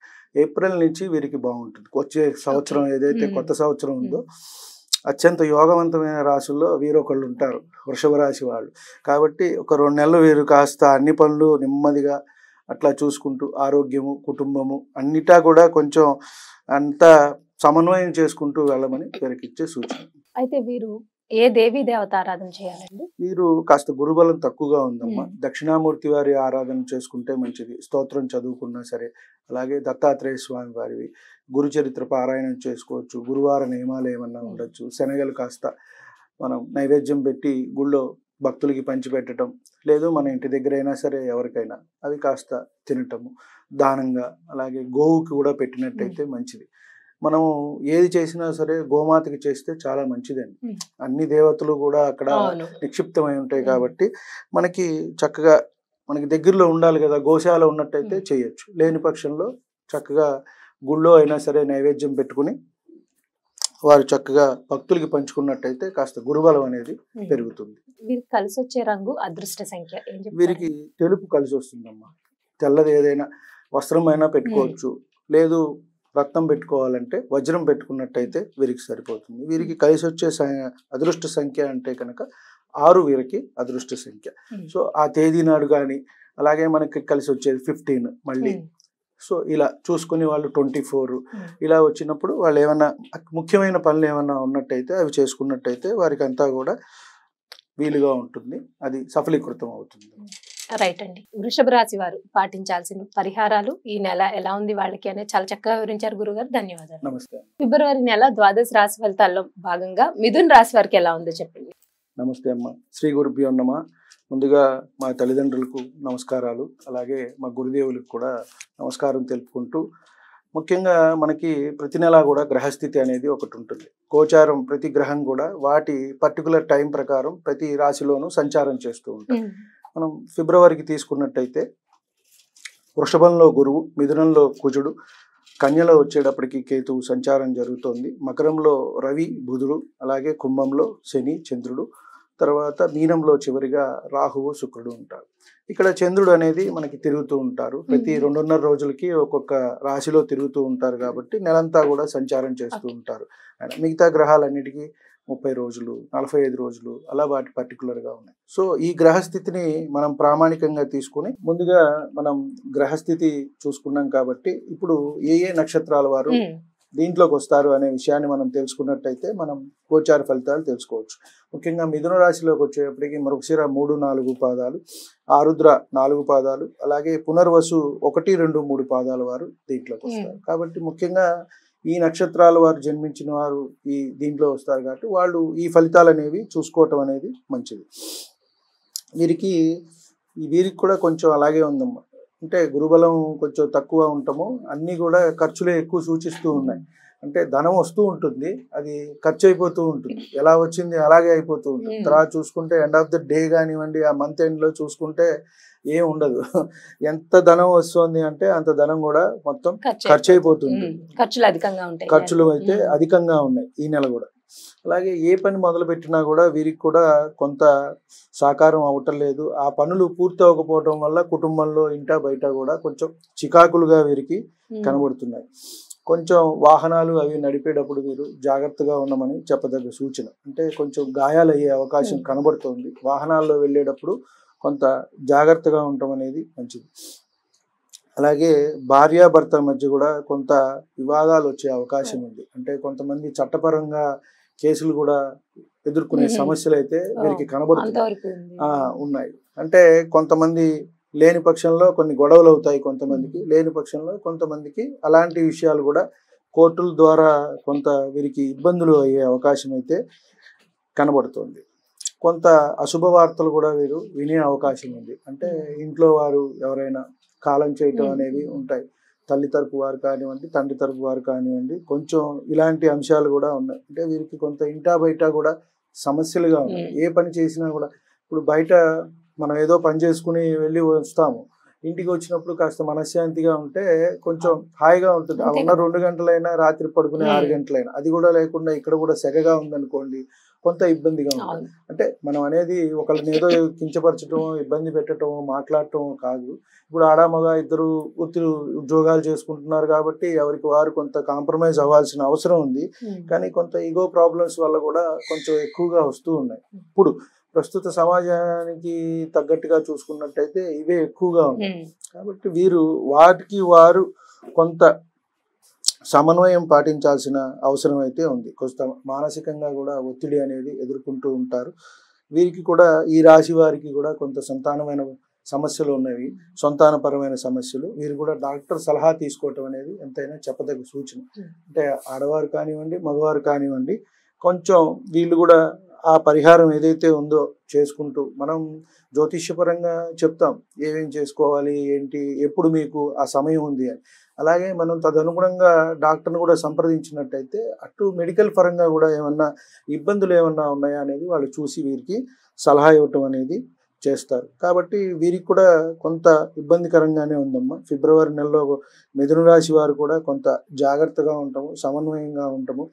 ఏప్రిల్ నుంచి వీరికి బాగుంటుంది. వచ్చే సంవత్సరం ఏదైతే కొత్త సంవత్సరం ఉందో అత్యంత యోగవంతమైన రాశుల్లో వీరొకళ్ళు ఉంటారు, వృషభ రాశి వాళ్ళు. కాబట్టి ఒక 2 నెలలు వీరు కాస్త అన్ని పనులు నెమ్మదిగా అట్లా చూసుకుంటూ ఆరోగ్యము, కుటుంబము అన్నిటా కూడా కొంచెం అంతా సమన్వయం చేసుకుంటూ వెళ్ళమని వీరికి ఇచ్చే సూచన. అయితే వీరు ఏ దేవీ దేవత ఆరాధన చేయాలండి? వీరు కాస్త గురుబలం తక్కువగా ఉందమ్మా. దక్షిణామూర్తి వారి ఆరాధన చేసుకుంటే మంచిది. స్తోత్రం చదువుకున్నా సరే, అలాగే దత్తాత్రేయ స్వామి వారివి గురు చరిత్ర పారాయణం చేసుకోవచ్చు. గురువార నియమాలు ఏమన్నా ఉండొచ్చు. శనగలు కాస్త మనం నైవేద్యం పెట్టి గుళ్ళో భక్తులకి పంచిపెట్టడం, లేదు మన ఇంటి దగ్గర అయినా సరే ఎవరికైనా అవి కాస్త తినటము దానంగా. అలాగే గోవుకి కూడా పెట్టినట్టయితే మంచిది. మనం ఏది చేసినా సరే గోమాతకి చేస్తే చాలా మంచిదండి. అన్ని దేవతలు కూడా అక్కడ నిక్షిప్తమై ఉంటాయి కాబట్టి మనకి చక్కగా మనకి దగ్గరలో ఉండాలి కదా. గోశాల ఉన్నట్టయితే చేయొచ్చు. లేని పక్షంలో చక్కగా గుళ్ళో అయినా సరే నైవేద్యం పెట్టుకుని వారు చక్కగా భక్తులకి పంచుకున్నట్టయితే కాస్త గురుబలం అనేది పెరుగుతుంది. వీరికి కలిసి వచ్చే రంగు, అదృష్ట సంఖ్య? వీరికి తెలుపు కలిసి వస్తుందమ్మా. తెల్లది ఏదైనా వస్త్రం అయినా పెట్టుకోవచ్చు. లేదు రత్నం పెట్టుకోవాలంటే వజ్రం పెట్టుకున్నట్టయితే వీరికి సరిపోతుంది. వీరికి కలిసి వచ్చే అదృష్ట సంఖ్య అంటే కనుక 6 వీరికి అదృష్ట సంఖ్య. సో ఆ తేదీ నాడు కానీ, అలాగే మనకి కలిసి వచ్చేది 15 మళ్ళీ. సో ఇలా చూసుకుని వాళ్ళు 24 ఇలా వచ్చినప్పుడు వాళ్ళు ఏమన్నా ముఖ్యమైన పనులు ఏమన్నా ఉన్నట్టయితే అవి చేసుకున్నట్టయితే వారికి అంతా కూడా వీలుగా ఉంటుంది. అది సఫలీకృతం అవుతుంది. రైట్ అండి. వృషభ రాశి వారు పాటించాల్సిన పరిహారాలు, ఈ నెల ఎలా ఉంది వాళ్ళకి అనేది చాలా చక్కగా వివరించారు గురుగారు. ధన్యవాదాలు. నమస్తే. ఫిబ్రవరి నెల ద్వాదశ రాశి ఫలితాల్లో భాగంగా మిథున రాశి వారికి ఎలా ఉందో చెప్పండి. నమస్తే అమ్మ. శ్రీ గురుభ్యో నమః. ముందుగా మా తల్లిదండ్రులకు నమస్కారాలు, అలాగే మా గురుదేవులకు కూడా నమస్కారం తెలుపుకుంటూ, ముఖ్యంగా మనకి ప్రతి నెల కూడా గ్రహస్థితి అనేది ఒకటి ఉంటుంది. గోచారం ప్రతి గ్రహం కూడా వాటి పర్టికులర్ టైం ప్రకారం ప్రతి రాశిలోనూ సంచారం చేస్తూ ఉంటాం. మనం ఫిబ్రవరికి తీసుకున్నట్టయితే వృషభంలో గురువు, మిథునంలో కుజుడు, కన్యలో వచ్చేటప్పటికి కేతువు సంచారం జరుగుతోంది. మకరంలో రవి, బుధుడు, అలాగే కుంభంలో శని, చంద్రుడు, తర్వాత మీనంలో చివరిగా రాహువు, శుక్రుడు ఉంటారు. ఇక్కడ చంద్రుడు అనేది మనకి తిరుగుతూ ఉంటారు. ప్రతి 2.5 రోజులకి ఒక్కొక్క రాశిలో తిరుగుతూ ఉంటారు కాబట్టి నెలంతా కూడా సంచారం చేస్తూ ఉంటారు. మిగతా గ్రహాలన్నిటికీ 30 రోజులు, 45 రోజులు అలా వాటి పర్టికులర్గా ఉన్నాయి. సో ఈ గ్రహస్థితిని మనం ప్రామాణికంగా తీసుకుని ముందుగా మనం గ్రహస్థితి చూసుకున్నాం కాబట్టి ఇప్పుడు ఏ నక్షత్రాల వారు దీంట్లోకి వస్తారు అనే విషయాన్ని మనం తెలుసుకున్నట్టయితే మనం గోచార ఫలితాలు తెలుసుకోవచ్చు. ముఖ్యంగా మిథున రాశిలోకి వచ్చేటప్పటికి మృగశిర 3, 4 పాదాలు, ఆరుద్ర 4 పాదాలు, అలాగే పునర్వసు 1, 2, 3 పాదాల వారు దీంట్లోకి వస్తారు. కాబట్టి ముఖ్యంగా ఈ నక్షత్రాల వారు జన్మించిన వారు ఈ దీంట్లో వస్తారు కాబట్టి వాళ్ళు ఈ ఫలితాలు అనేవి చూసుకోవటం అనేది మంచిది. వీరికి కూడా కొంచెం అలాగే ఉందమ్మా. అంటే గురుబలం కొంచెం తక్కువ ఉంటాము, అన్నీ కూడా ఖర్చులే ఎక్కువ సూచిస్తూ ఉన్నాయి. అంటే ధనం వస్తూ ఉంటుంది, అది ఖర్చు అయిపోతూ ఉంటుంది. ఎలా వచ్చింది అలాగే అయిపోతూ ఉంటుంది. తర్వాత చూసుకుంటే ఎండ్ ఆఫ్ ద డే కానివ్వండి, ఆ మంత్ ఎండ్లో చూసుకుంటే ఏం ఉండదు. ఎంత ధనం వస్తుంది అంటే అంత ధనం కూడా మొత్తం ఖర్చు అయిపోతుంది. ఖర్చులు అధికంగా ఉంటాయి. ఖర్చులు అయితే అధికంగా ఉన్నాయి ఈ నెల కూడా. అలాగే ఏ పని మొదలుపెట్టినా కూడా వీరికి కూడా కొంత సాకారం అవ్వటం లేదు. ఆ పనులు పూర్తి అవ్వకపోవటం వల్ల కుటుంబంలో ఇంటా బయట కూడా కొంచెం చికాకులుగా వీరికి కనబడుతున్నాయి. కొంచెం వాహనాలు అవి నడిపేటప్పుడు మీరు జాగ్రత్తగా ఉండమని చెప్పదగ్గ సూచన. అంటే కొంచెం గాయాలయ్యే అవకాశం కనబడుతుంది. వాహనాల్లో వెళ్ళేటప్పుడు కొంత జాగ్రత్తగా ఉండటం అనేది మంచిది. అలాగే భార్యాభర్తల మధ్య కూడా కొంత వివాదాలు వచ్చే అవకాశం ఉంది. అంటే కొంతమంది చట్టపరంగా కేసులు కూడా ఎదుర్కొనే సమస్యలు అయితే వీరికి ఉన్నాయి. అంటే కొంతమంది లేని పక్షంలో కొన్ని గొడవలు అవుతాయి, కొంతమందికి లేని పక్షంలో కొంతమందికి అలాంటి విషయాలు కూడా కోర్టుల ద్వారా కొంత వీరికి ఇబ్బందులు అయ్యే అవకాశం అయితే కనబడుతుంది. కొంత అశుభ వార్తలు కూడా వీరు వినే అవకాశం ఉంది. అంటే ఇంట్లో వారు ఎవరైనా కాలం చేయటం అనేవి ఉంటాయి. తల్లి తరపు వారు కానివ్వండి, తండ్రి తరపు వారు కానివ్వండి, కొంచెం ఇలాంటి అంశాలు కూడా ఉన్నాయి. అంటే వీరికి కొంత ఇంటా బయట కూడా సమస్యలుగా ఉన్నాయి. ఏ పని చేసినా కూడా ఇప్పుడు బయట మనం ఏదో పని చేసుకుని వెళ్ళి వస్తాము, ఇంటికి వచ్చినప్పుడు కాస్త మనశ్శాంతిగా ఉంటే కొంచెం హాయిగా ఉంటుంది. ఆ ఉన్న 2 గంటలైనా, రాత్రి పడుకునే 6 గంటలైనా, అది కూడా లేకుండా ఇక్కడ కూడా సెగగా ఉందనుకోండి, కొంత ఇబ్బందిగా ఉంటుంది. అంటే మనం అనేది ఒకళ్ళని ఏదో కించపరచటం, ఇబ్బంది పెట్టడం, మాట్లాడటం కాదు. ఇప్పుడు ఆడామగా ఇద్దరు ఉద్యోగాలు చేసుకుంటున్నారు కాబట్టి ఎవరికి వారు కొంత కాంప్రమైజ్ అవ్వాల్సిన అవసరం ఉంది. కానీ కొంత ఈగో ప్రాబ్లమ్స్ వల్ల కూడా కొంచెం ఎక్కువగా వస్తూ ఉన్నాయి. ఇప్పుడు ప్రస్తుత సమాజానికి తగ్గట్టుగా చూసుకున్నట్టయితే ఇవే ఎక్కువగా ఉన్నాయి. కాబట్టి వీరు వాటికి వారు కొంత సమన్వయం పాటించాల్సిన అవసరం అయితే ఉంది. కొంత మానసికంగా కూడా ఒత్తిడి అనేది ఎదుర్కొంటూ ఉంటారు. వీరికి కూడా, ఈ రాశి వారికి కూడా కొంత సంతానమైన సమస్యలు ఉన్నవి, సంతానపరమైన సమస్యలు. వీరు కూడా డాక్టర్ సలహా తీసుకోవటం అనేది ఎంతైనా చెప్పదగ్గ సూచన. అంటే ఆడవారు కానివ్వండి, మగవారు కానివ్వండి, కొంచెం వీళ్ళు కూడా ఆ పరిహారం ఏదైతే ఉందో చేసుకుంటూ, మనం జ్యోతిష్యపరంగా చెప్తాం ఏమేం చేసుకోవాలి, ఏంటి, ఎప్పుడు మీకు ఆ సమయం ఉంది అని. అలాగే మనం తదనుగుణంగా డాక్టర్ని కూడా సంప్రదించినట్టయితే అటు మెడికల్ పరంగా కూడా ఏమన్నా ఇబ్బందులు ఏమన్నా ఉన్నాయా అనేది వాళ్ళు చూసి వీరికి సలహా ఇవ్వటం అనేది చేస్తారు. కాబట్టి వీరికి కూడా కొంత ఇబ్బందికరంగానే ఉందమ్మా. ఫిబ్రవరి నెలలో మిథున రాశి వారు కూడా కొంత జాగ్రత్తగా ఉంటాము, సమన్వయంగా ఉంటాము.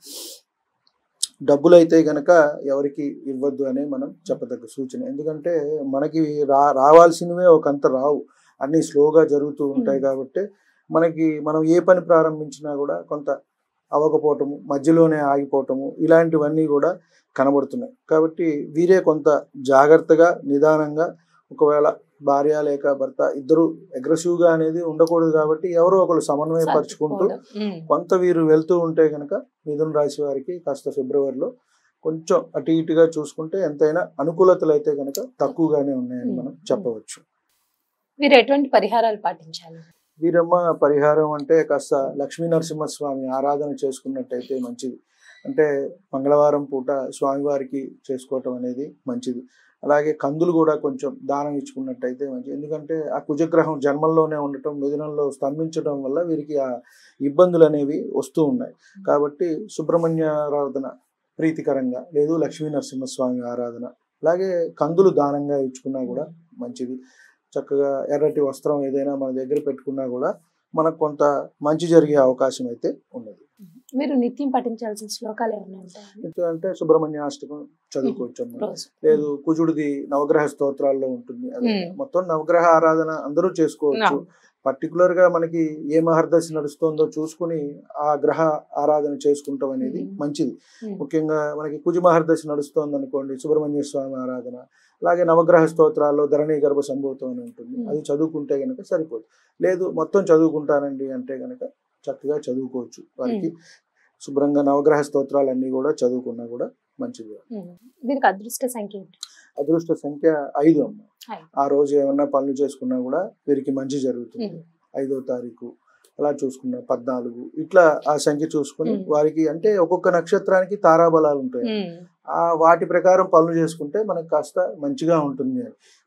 డబ్బులు అయితే గనక ఎవరికి ఇవ్వద్దు అనే మనం చెప్పదగ్గ సూచన. ఎందుకంటే మనకి రావాల్సినవే ఒకంత రావు, అన్నీ స్లోగా జరుగుతూ ఉంటాయి. కాబట్టి మనం ఏ పని ప్రారంభించినా కూడా కొంత అవ్వకపోవటము, మధ్యలోనే ఆగిపోవటము, ఇలాంటివన్నీ కూడా కనబడుతున్నాయి. కాబట్టి వీరే కొంత జాగ్రత్తగా, నిదానంగా, ఒకవేళ భార్య లేక భర్త ఇద్దరు అగ్రెసివ్గా అనేది ఉండకూడదు. కాబట్టి ఎవరో ఒకరు సమన్వయపరుచుకుంటూ కొంత వీరు వెళ్తూ ఉంటే కనుక మిథున రాశి వారికి కాస్త ఫిబ్రవరిలో కొంచెం అటు ఇటుగా చూసుకుంటే ఎంతైనా అనుకూలతలు అయితే కనుక తక్కువగానే ఉన్నాయని మనం చెప్పవచ్చు. వీరు ఎటువంటి పరిహారాలు పాటించాలి? వీరమ్మ పరిహారం అంటే కాస్త లక్ష్మీ నరసింహస్వామి ఆరాధన చేసుకున్నట్టయితే మంచిది. అంటే మంగళవారం పూట స్వామివారికి చేసుకోవటం అనేది మంచిది. అలాగే కందులు కూడా కొంచెం దానం ఇచ్చుకున్నట్టయితే మంచిది. ఎందుకంటే ఆ కుజగ్రహం జన్మల్లోనే ఉండటం, మిథునంలో స్తంభించడం వల్ల వీరికి ఆ ఇబ్బందులు అనేవి వస్తూ ఉన్నాయి. కాబట్టి సుబ్రహ్మణ్యారాధన ప్రీతికరంగా, లేదు లక్ష్మీ నరసింహస్వామి ఆరాధన, అలాగే కందులు దానంగా ఇచ్చుకున్నా కూడా మంచిది. చక్కగా ఎర్రటి వస్త్రం ఏదైనా మన దగ్గర పెట్టుకున్నా కూడా మనకు కొంత మంచి జరిగే అవకాశం అయితే ఉన్నది. మీరు నిత్యం పఠించాల్సిన శ్లోకాలు ఏమైనా ఉంటాయి అంటే సుబ్రహ్మణ్యాష్టకం చదువుకోవచ్చు, లేదు కుజుడిది నవగ్రహ స్తోత్రాల్లో ఉంటుంది. అదే మొత్తం నవగ్రహ ఆరాధన అందరూ చేసుకోవచ్చు. పర్టికులర్ గా మనకి ఏ మహర్దశి నడుస్తుందో చూసుకుని ఆ గ్రహ ఆరాధన చేసుకుంటాం అనేది మంచిది. ముఖ్యంగా మనకి కుజ మహర్దశి నడుస్తోంది అనుకోండి, సుబ్రహ్మణ్య స్వామి ఆరాధన, అలాగే నవగ్రహ స్తోత్రాల్లో ధరణి గర్భ సంభూతం అని ఉంటుంది, అది చదువుకుంటే గనక సరిపోదు. లేదు మొత్తం చదువుకుంటానండి అంటే గనక చక్కగా చదువుకోవచ్చు. వారికి శుభ్రంగా నవగ్రహ స్తోత్రాలన్నీ కూడా చదువుకున్నా కూడా మంచిది. వీరికి అదృష్ట సంఖ్య? అదృష్ట సంఖ్య 5 అమ్మ. ఆ రోజు ఏమన్నా పనులు చేసుకున్నా కూడా వీరికి మంచి జరుగుతుంది. 5వ తారీఖు అలా చూసుకున్నా 14 ఇట్లా ఆ సంఖ్య చూసుకుని వారికి, అంటే ఒక్కొక్క నక్షత్రానికి తారాబలాలు ఉంటాయి, ఆ వాటి ప్రకారం పనులు చేసుకుంటే మనకు కాస్త మంచిగా ఉంటుంది.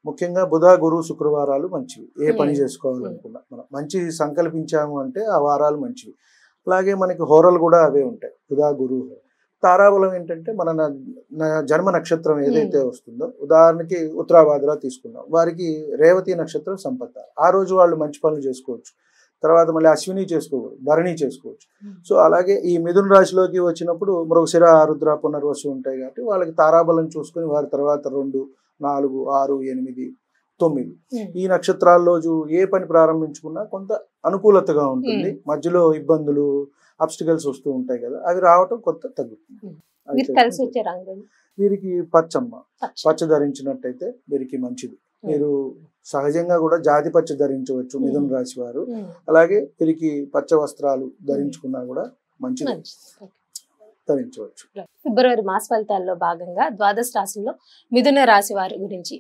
ముఖ్యంగా బుధ, గురు, శుక్రవారాలు మంచివి. ఏ పని చేసుకోవాలనుకున్నా మనం మంచి సంకల్పించాము అంటే ఆ వారాలు మంచివి. అలాగే మనకి హోరలు కూడా అవే ఉంటాయి, బుధ, గురు. తారాబలం ఏంటంటే మన జన్మ నక్షత్రం ఏదైతే వస్తుందో, ఉదాహరణకి ఉత్తరాభాద్ర తీసుకున్నాం, వారికి రేవతి నక్షత్రం సంపద, ఆ రోజు వాళ్ళు మంచి పనులు చేసుకోవచ్చు. తర్వాత మళ్ళీ అశ్విని చేసుకోకూడదు, భరణి చేసుకోవచ్చు. సో అలాగే ఈ మిథున రాశిలోకి వచ్చినప్పుడు మృగశిర, ఆరుద్ర, పునర్వసు ఉంటాయి కాబట్టి వాళ్ళకి తారాబలం చూసుకొని వారి తర్వాత 2, 4, 6, 8, 9 ఈ నక్షత్రాల్లో ఏ పని ప్రారంభించుకున్నా కొంత అనుకూలతగా ఉంటుంది. మధ్యలో ఇబ్బందులు, అబ్స్టికల్స్ వస్తూ ఉంటాయి కదా, అవి రావటం కొంత తగ్గుతుంది. కలిసి వచ్చే రంగు వీరికి పచ్చ ధరించినట్టయితే వీరికి మంచిది. మీరు సహజంగా కూడా జాతి పచ్చ ధరించవచ్చు మిథున రాశి వారు. అలాగే వీరికి పచ్చ వస్త్రాలు ధరించుకున్నా కూడా మంచిది, ధరించవచ్చు. ఫిబ్రవరి మాస ఫలితాల్లో భాగంగా ద్వాదశ రాశుల్లో మిథున రాశి వారి గురించి,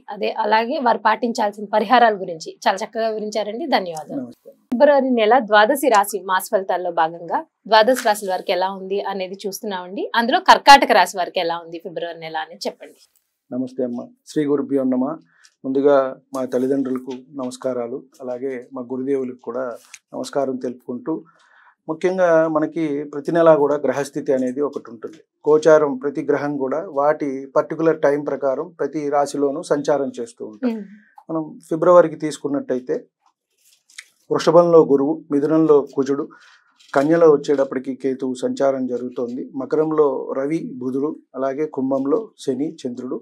అలాగే వారు పాటించాల్సిన పరిహారాల గురించి చాలా చక్కగా వివరించారండి. ధన్యవాదాలు. ఫిబ్రవరి నెల ద్వాదశి రాశి మాస ఫలితాల్లో భాగంగా ద్వాదశ రాశుల వారికి ఎలా ఉంది అనేది చూస్తున్నామండి. అందులో కర్కాటక రాశి వారికి ఎలా ఉంది ఫిబ్రవరి నెల అనేది చెప్పండి. నమస్తే అమ్మ. శ్రీ గురుభ్యో నమః. ముందుగా మా తల్లిదండ్రులకు నమస్కారాలు, అలాగే మా గురుదేవులకు కూడా నమస్కారం తెలుపుకుంటూ, ముఖ్యంగా మనకి ప్రతి నెల కూడా గ్రహస్థితి అనేది ఒకటి ఉంటుంది. గోచారం ప్రతి గ్రహం కూడా వాటి పర్టికులర్ టైం ప్రకారం ప్రతి రాశిలోనూ సంచారం చేస్తూ ఉంటాం. మనం ఫిబ్రవరికి తీసుకున్నట్టయితే వృషభంలో గురువు, మిథునంలో కుజుడు, కన్యలో వచ్చేటప్పటికి కేతువు సంచారం జరుగుతోంది. మకరంలో రవి, బుధుడు, అలాగే కుంభంలో శని, చంద్రుడు,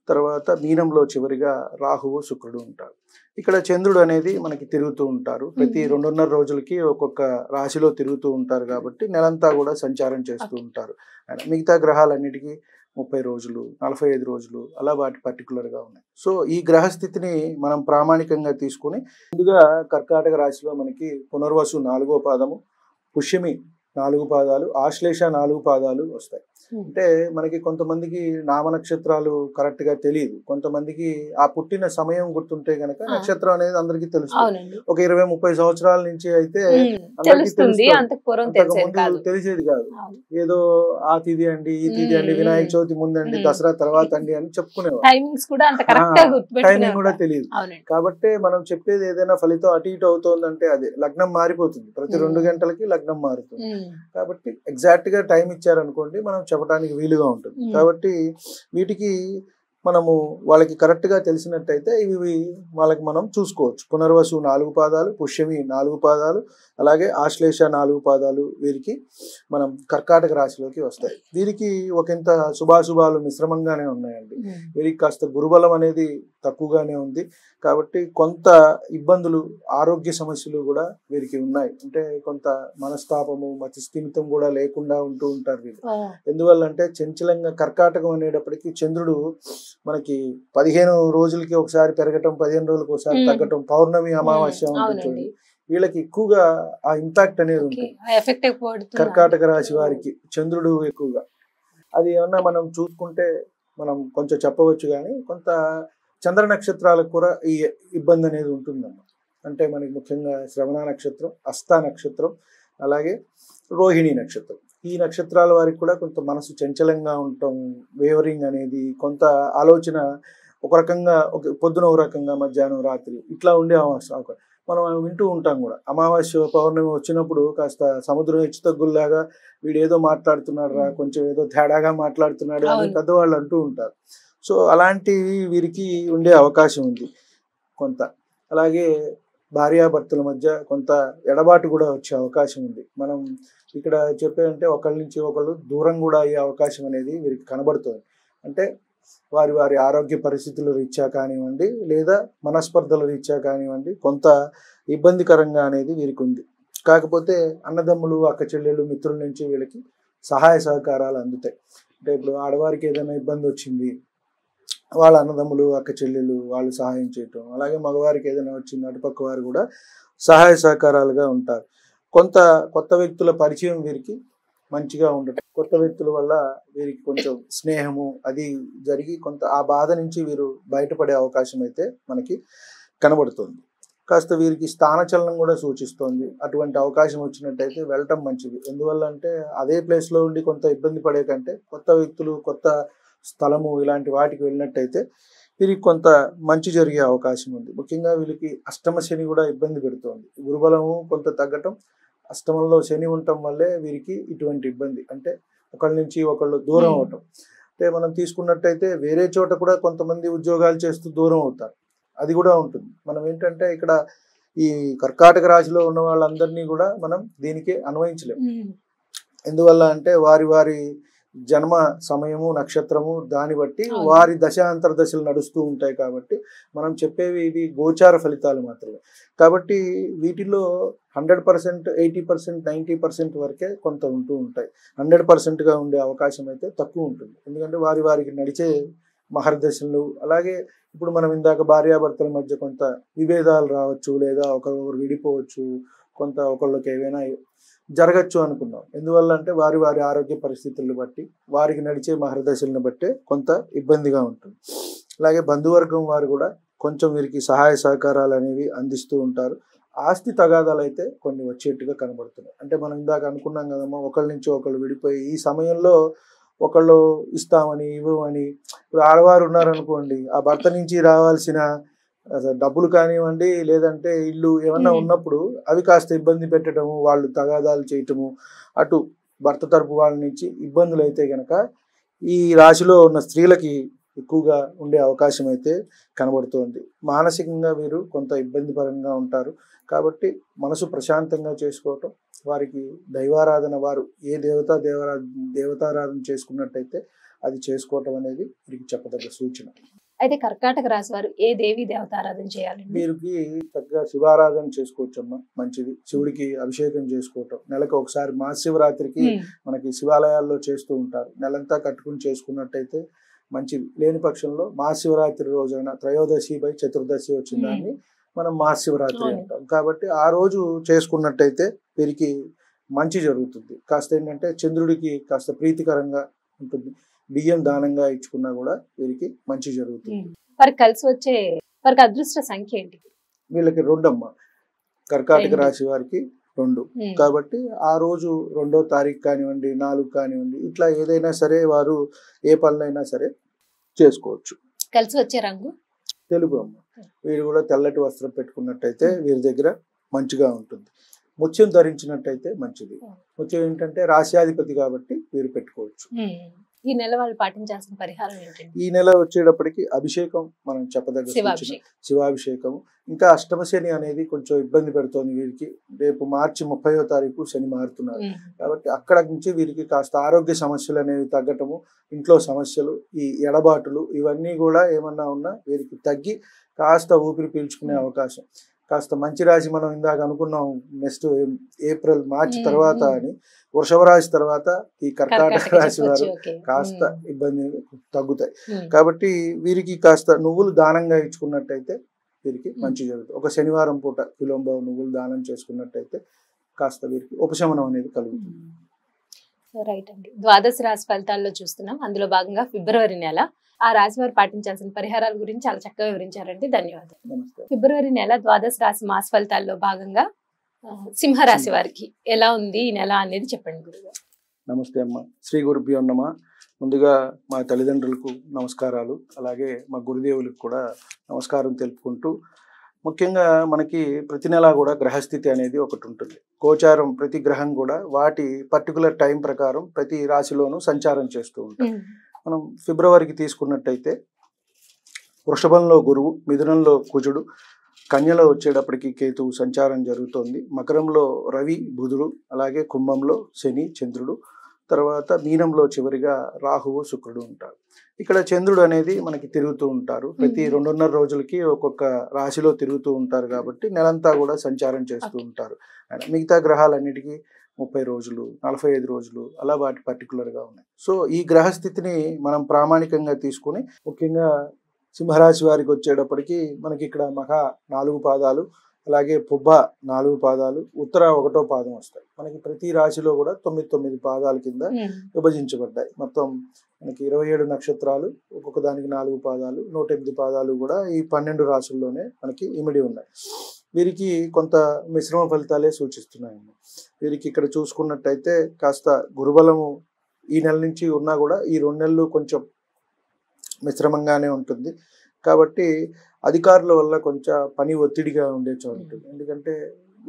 తర్వాత మీనంలో చివరిగా రాహువు, శుక్రుడు ఉంటారు. ఇక్కడ చంద్రుడు అనేది మనకి తిరుగుతూ ఉంటారు. ప్రతి 2.5 రోజులకి ఒక్కొక్క రాశిలో తిరుగుతూ ఉంటారు కాబట్టి నెలంతా కూడా సంచారం చేస్తూ ఉంటారు. మిగతా గ్రహాలన్నిటికీ 30 రోజులు, 45 రోజులు అలా వాటి పర్టికులర్గా ఉన్నాయి. సో ఈ గ్రహస్థితిని మనం ప్రామాణికంగా తీసుకుని ముందుగా కర్కాటక రాశిలో మనకి పునర్వసు 4వ పాదము, పుష్యమి 4 పాదాలు, ఆశ్లేష 4 పాదాలు వస్తాయి. అంటే మనకి కొంతమందికి నామ నక్షత్రాలు కరెక్ట్ గా తెలియదు. కొంతమందికి ఆ పుట్టిన సమయం గుర్తుంటే గనక నక్షత్రం అనేది అందరికీ తెలుస్తుంది. ఒక 20-30 సంవత్సరాల నుంచి అయితే తెలిసేది కాదు. ఏదో ఆ తిథి అండి, ఈ తిథి అండి, వినాయక చవితి ముందండి, దసరా తర్వాత అండి అని చెప్పుకునేవారు. టైమింగ్ కూడా తెలియదు. కాబట్టి మనం చెప్పేది ఏదైనా ఫలితం అటు ఇటు అవుతోందంటే అదే లగ్నం మారిపోతుంది. ప్రతి 2 గంటలకి లగ్నం మారుతుంది. కాబట్టి ఎగ్జాక్ట్ గా టైం ఇచ్చారనుకోండి మనం చెప్పడానికి వీలుగా ఉంటుంది. కాబట్టి వీటికి మనము వాళ్ళకి కరెక్ట్ గా తెలిసినట్టయితే ఇవి వాళ్ళకి మనం చూసుకోవచ్చు. పునర్వసు 4 పాదాలు, పుష్యమి 4 పాదాలు, అలాగే ఆశ్లేష 4 పాదాలు వీరికి మనం కర్కాటక రాశిలోకి వస్తాయి. వీరికి ఒకంత శుభాశుభాలు మిశ్రమంగానే ఉన్నాయండి. వీరికి కాస్త గురుబలం అనేది తక్కువగానే ఉంది. కాబట్టి కొంత ఇబ్బందులు, ఆరోగ్య సమస్యలు కూడా వీరికి ఉన్నాయి. అంటే కొంత మనస్తాపము, మతి స్థిమితం కూడా లేకుండా ఉంటూ ఉంటారు వీళ్ళు. ఎందువల్లంటే చంచలంగా కర్కాటకం అనేటప్పటికీ చంద్రుడు మనకి 15 రోజులకి ఒకసారి పెరగటం, 15 రోజులకి ఒకసారి తగ్గటం, పౌర్ణమి, అమావాస్య ఉంటుంది. వీళ్ళకి ఎక్కువగా ఆ ఇంపాక్ట్ అనేది ఉంటుంది కర్కాటక రాశి వారికి, చంద్రుడు ఎక్కువగా. అది ఏమన్నా మనం చూసుకుంటే మనం కొంచెం చెప్పవచ్చు. కానీ కొంత చంద్ర నక్షత్రాలకు కూడా ఈ ఇబ్బంది అనేది ఉంటుందన్నమాట. అంటే మనకి ముఖ్యంగా శ్రవణ నక్షత్రం, హస్త నక్షత్రం, అలాగే రోహిణి నక్షత్రం, ఈ నక్షత్రాల వారికి కూడా కొంత మనసు చంచలంగా ఉండటం, వేవరింగ్ అనేది, కొంత ఆలోచన ఒక రకంగా, పొద్దున ఒక రకంగా, మధ్యాహ్నం రాత్రి ఇట్లా ఉండే అవకాశం మనం వింటూ ఉంటాం కూడా. అమావాస్య, పౌర్ణమి వచ్చినప్పుడు కాస్త సముద్రం హెచ్చు తగ్గుల్లాగా వీడు ఏదో మాట్లాడుతున్నాడు రా, కొంచెం ఏదో తేడాగా మాట్లాడుతున్నాడు అని పెద్దవాళ్ళు అంటూ ఉంటారు. సో అలాంటివి వీరికి ఉండే అవకాశం ఉంది కొంత. అలాగే భార్యాభర్తల మధ్య కొంత ఎడబాటు కూడా వచ్చే అవకాశం ఉంది. మనం ఇక్కడ చెప్పేదంటే ఒకళ్ళ నుంచి ఒకళ్ళు దూరం కూడా అయ్యే అవకాశం అనేది వీరికి కనబడుతుంది. అంటే వారి వారి ఆరోగ్య పరిస్థితుల రీత్యా కానివ్వండి, లేదా మనస్పర్ధల రీత్యా కానివ్వండి, కొంత ఇబ్బందికరంగా అనేది వీరికి ఉంది. కాకపోతే అన్నదమ్ములు, అక్క చెల్లెళ్ళు, మిత్రుల నుంచి వీళ్ళకి సహాయ సహకారాలు అందుతాయి. అంటే ఇప్పుడు ఆడవారికి ఏదైనా ఇబ్బంది వచ్చింది, వాళ్ళ అన్నదమ్ములు, అక్క చెల్లెలు వాళ్ళు సహాయం చేయటం, అలాగే మగవారికి ఏదైనా వచ్చింది అటుపక్క వారు కూడా సహాయ సహకారాలుగా ఉంటారు. కొంత కొత్త వ్యక్తుల పరిచయం వీరికి మంచిగా ఉండటం, కొత్త వ్యక్తుల వల్ల వీరికి కొంచెం స్నేహము అది జరిగి కొంత ఆ బాధ నుంచి వీరు బయటపడే అవకాశం అయితే మనకి కనబడుతుంది. కాస్త వీరికి స్థానచలనం కూడా సూచిస్తోంది. అటువంటి అవకాశం వచ్చినట్టయితే వెళ్ళటం మంచిది. ఎందువల్ల అంటే అదే ప్లేస్లో ఉండి కొంత ఇబ్బంది పడే కంటే కొత్త వ్యక్తులు, కొత్త స్థలము ఇలాంటి వాటికి వెళ్ళినట్టయితే వీరికి కొంత మంచి జరిగే అవకాశం ఉంది. ముఖ్యంగా వీళ్ళకి అష్టమ శని కూడా ఇబ్బంది పెడుతోంది. గురుబలము కొంత తగ్గటం, అష్టమంలో శని ఉండటం వల్లే వీరికి ఇటువంటి ఇబ్బంది. అంటే ఒకళ్ళ నుంచి ఒకళ్ళు దూరం అవటం. అంటే మనం తీసుకున్నట్టయితే వేరే చోట కూడా కొంతమంది ఉద్యోగాలు చేస్తూ దూరం అవుతారు, అది కూడా ఉంటుంది. మనం ఏంటంటే ఇక్కడ ఈ కర్కాటక రాశిలో ఉన్న వాళ్ళందరినీ కూడా మనం దీనికి అన్వయించలేము. ఎందువల్ల అంటే వారి వారి జన్మ సమయము నక్షత్రము దాన్ని బట్టి వారి దశాంతర దశలు నడుస్తూ ఉంటాయి కాబట్టి మనం చెప్పేవి ఇది గోచార ఫలితాలు మాత్రమే. కాబట్టి వీటిలో 100%, 80%, 90% వరకే కొంత ఉంటూ ఉంటాయి. 100%గా ఉండే అవకాశం అయితే తక్కువ ఉంటుంది. ఎందుకంటే వారికి నడిచే మహర్దశలు, అలాగే ఇప్పుడు మనం ఇందాక భార్యాభర్తల మధ్య కొంత విభేదాలు రావచ్చు, లేదా ఒకరు విడిపోవచ్చు, కొంత ఒకళ్ళకి ఏవైనా జరగచ్చు అనుకున్నాం. ఎందువల్ల అంటే వారి ఆరోగ్య పరిస్థితులను బట్టి, వారికి నడిచే మహర్దశలను బట్టే కొంత ఇబ్బందిగా ఉంటుంది. అలాగే బంధువర్గం వారు కూడా కొంచెం వీరికి సహాయ సహకారాలు అనేవి అందిస్తూ ఉంటారు. ఆస్తి తగాదాలు అయితే కొన్ని వచ్చేట్టుగా కనబడుతున్నాయి. అంటే మనం ఇందాక అనుకున్నాం కదమ్మా, ఒకళ్ళ నుంచి ఒకళ్ళు విడిపోయి ఈ సమయంలో ఒకళ్ళు ఇస్తామని ఇవ్వమని, ఇప్పుడు ఆడవారు ఉన్నారనుకోండి, ఆ భర్త నుంచి రావాల్సిన డబ్బులు కానివ్వండి, లేదంటే ఇల్లు ఏమన్నా ఉన్నప్పుడు అవి కాస్త ఇబ్బంది పెట్టడము, వాళ్ళు తగాదాలు చేయటము, అటు భర్త తరపు వాళ్ళ నుంచి ఇబ్బందులు అయితే కనుక ఈ రాశిలో ఉన్న స్త్రీలకి ఎక్కువగా ఉండే అవకాశం అయితే కనబడుతోంది. మానసికంగా వీరు కొంత ఇబ్బందికరంగా ఉంటారు. కాబట్టి మనసు ప్రశాంతంగా చేసుకోవటం, వారికి దైవారాధన, వారు ఏ దేవతారాధన చేసుకున్నట్టయితే అది చేసుకోవటం అనేది వీరికి చెప్పదగ్గ సూచన. అయితే కర్కాటక రాశి వారు ఏ దేవి దేవతారాధన చేయాలి? వీరికి చక్కగా శివారాధన చేసుకోవచ్చమ్మా, మంచిది. శివుడికి అభిషేకం చేసుకోవటం, నెలకు ఒకసారి మహాశివరాత్రికి మనకి శివాలయాల్లో చేస్తూ ఉంటారు. నెలంతా కట్టుకుని చేసుకున్నట్టయితే మంచిది. లేని పక్షంలో మహాశివరాత్రి రోజైన త్రయోదశి బై చతుర్దశి వచ్చిన దాన్ని మనం మహాశివరాత్రి అంటాం. కాబట్టి ఆ రోజు చేసుకున్నట్టయితే వీరికి మంచి జరుగుతుంది. కాస్త ఏంటంటే చంద్రుడికి కాస్త ప్రీతికరంగా ఉంటుంది. బియ్యం దానంగా ఇచ్చుకున్నా కూడా వీరికి మంచి జరుగుతుంది. వారికి కలిసి వచ్చే వారికి అదృష్ట సంఖ్య ఏంటి? వీళ్ళకి 2 అమ్మ. కర్కాటక రాశి వారికి 2. కాబట్టి ఆ రోజు 2వ తారీఖు కానివ్వండి, 4 కానివ్వండి, ఇట్లా ఏదైనా సరే వారు ఏ పనులైనా సరే చేసుకోవచ్చు. కలిసి వచ్చే రంగు తెలుగు అమ్మ. వీరు కూడా తెల్లటి వస్త్రం పెట్టుకున్నట్టయితే వీరి దగ్గర మంచిగా ఉంటుంది. ముత్యం ధరించినట్టయితే మంచిది. ముత్యం ఏంటంటే రాశ్యాధిపతి కాబట్టి వీరు పెట్టుకోవచ్చు. ఈ నెల వాళ్ళు పాటించాల్సిన పరిహారం ఏంటంటే, ఈ నెల వచ్చేటప్పటికి అభిషేకం మనం చెప్పదగ్గ శివాభిషేకం. ఇంకా అష్టమ శని అనేది కొంచెం ఇబ్బంది పెడుతోంది వీరికి. రేపు మార్చి 30వ తారీఖు శని మారుతున్నారు. కాబట్టి అక్కడ నుంచి వీరికి కాస్త ఆరోగ్య సమస్యలు అనేవి తగ్గటము, ఇంట్లో సమస్యలు, ఈ ఎడబాటులు ఇవన్నీ కూడా ఏమన్నా ఉన్నా వీరికి తగ్గి కాస్త ఊపిరి పీల్చుకునే అవకాశం. కాస్త మంచి రాశి మనం ఇందాక అనుకున్నాం నెక్స్ట్ ఏప్రిల్ మార్చి తర్వాత అని, వృషభ రాశి తర్వాత ఈ కర్కాటక రాశి వారు కాస్త ఇబ్బంది తగ్గుతాయి. కాబట్టి వీరికి కాస్త నువ్వులు దానంగా ఇచ్చుకున్నట్టయితే వీరికి మంచి జరుగుతుంది. ఒక శనివారం పూట విలోంబం నువ్వులు దానం చేసుకున్నట్టయితే కాస్త వీరికి ఉపశమనం అనేది కలుగుతుంది. రైట్ అండి. ద్వాదశ రాశి ఫలితాల్లో చూస్తున్నాం. అందులో భాగంగా ఫిబ్రవరి నెల ఆ రాశి వారు పాటించాల్సిన పరిహారాల గురించి చాలా చక్కగా వివరించారండి. ధన్యవాదాలు. ఫిబ్రవరి నెల ద్వాదశ రాశి మాస ఫలితాల్లో భాగంగా సింహరాశి వారికి ఎలా ఉంది ఈ నెల అనేది చెప్పండి గురుగారు. నమస్తే అమ్మ. శ్రీ గురుభ్యో నమః. ముందుగా మా తల్లిదండ్రులకు నమస్కారాలు, అలాగే మా గురుదేవులకు కూడా నమస్కారం తెలుపుకుంటూ, ముఖ్యంగా మనకి ప్రతి నెల కూడా గ్రహస్థితి అనేది ఒకటి ఉంటుంది. గోచారం ప్రతి గ్రహం కూడా వాటి పర్టికులర్ టైం ప్రకారం ప్రతి రాశిలోనూ సంచారం చేస్తూ ఉంటాం. మనం ఫిబ్రవరికి తీసుకున్నట్టయితే వృషభంలో గురువు, మిథునంలో కుజుడు, కన్యలో వచ్చేటప్పటికి కేతువు సంచారం జరుగుతోంది. మకరంలో రవి, బుధుడు, అలాగే కుంభంలో శని, చంద్రుడు, తర్వాత మీనంలో చివరిగా రాహువు, శుక్రుడు ఉంటారు. ఇక్కడ చంద్రుడు అనేది మనకి తిరుగుతూ ఉంటారు. ప్రతి 2.5 రోజులకి ఒక్కొక్క రాశిలో తిరుగుతూ ఉంటారు. కాబట్టి నెలంతా కూడా సంచారం చేస్తూ ఉంటారు. మిగతా గ్రహాలన్నిటికీ 30 రోజులు, 45 రోజులు అలా వాటి పర్టికులర్గా ఉన్నాయి. సో ఈ గ్రహస్థితిని మనం ప్రామాణికంగా తీసుకుని, ముఖ్యంగా సింహరాశి వారికి వచ్చేటప్పటికి మనకి ఇక్కడ మఖ 4 పాదాలు, అలాగే పుబ్బ 4 పాదాలు, ఉత్తర 1వ పాదం వస్తాయి. మనకి ప్రతి రాశిలో కూడా 9 పాదాల కింద విభజించబడ్డాయి. మొత్తం మనకి 27 నక్షత్రాలు, ఒక్కొక్క దానికి 4 పాదాలు, 108 పాదాలు కూడా ఈ 12 రాశుల్లోనే మనకి ఇమిడి ఉన్నాయి. వీరికి కొంత మిశ్రమ ఫలితాలే సూచిస్తున్నాయండి. వీరికి ఇక్కడ చూసుకున్నట్టయితే కాస్త గురుబలము ఈ నెల నుంచి ఉన్నా కూడా ఈ 2 నెలలు కొంచెం మిశ్రమంగానే ఉంటుంది. కాబట్టి అధికారుల వల్ల కొంచెం పని ఒత్తిడిగా ఉండే చోటు ఉంటుంది. ఎందుకంటే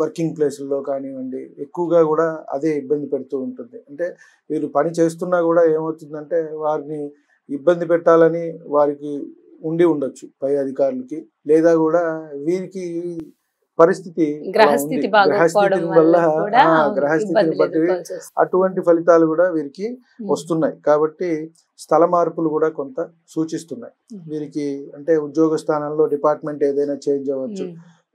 వర్కింగ్ ప్లేసుల్లో కానివ్వండి ఎక్కువగా కూడా అదే ఇబ్బంది పెడుతూ ఉంటుంది. అంటే వీరు పని చేస్తున్నా కూడా ఏమవుతుందంటే వారిని ఇబ్బంది పెట్టాలని వారికి ఉండొచ్చు పై అధికారులకి, లేదా కూడా వీరికి పరిస్థితి గ్రహస్థితి గ్రహస్థితి వల్ల గ్రహస్థితిని బట్టి అటువంటి ఫలితాలు కూడా వీరికి వస్తున్నాయి. కాబట్టి స్థల మార్పులు కూడా కొంత సూచిస్తున్నాయి వీరికి. అంటే ఉద్యోగ స్థానంలో డిపార్ట్మెంట్ ఏదైనా చేంజ్ అవ్వచ్చు,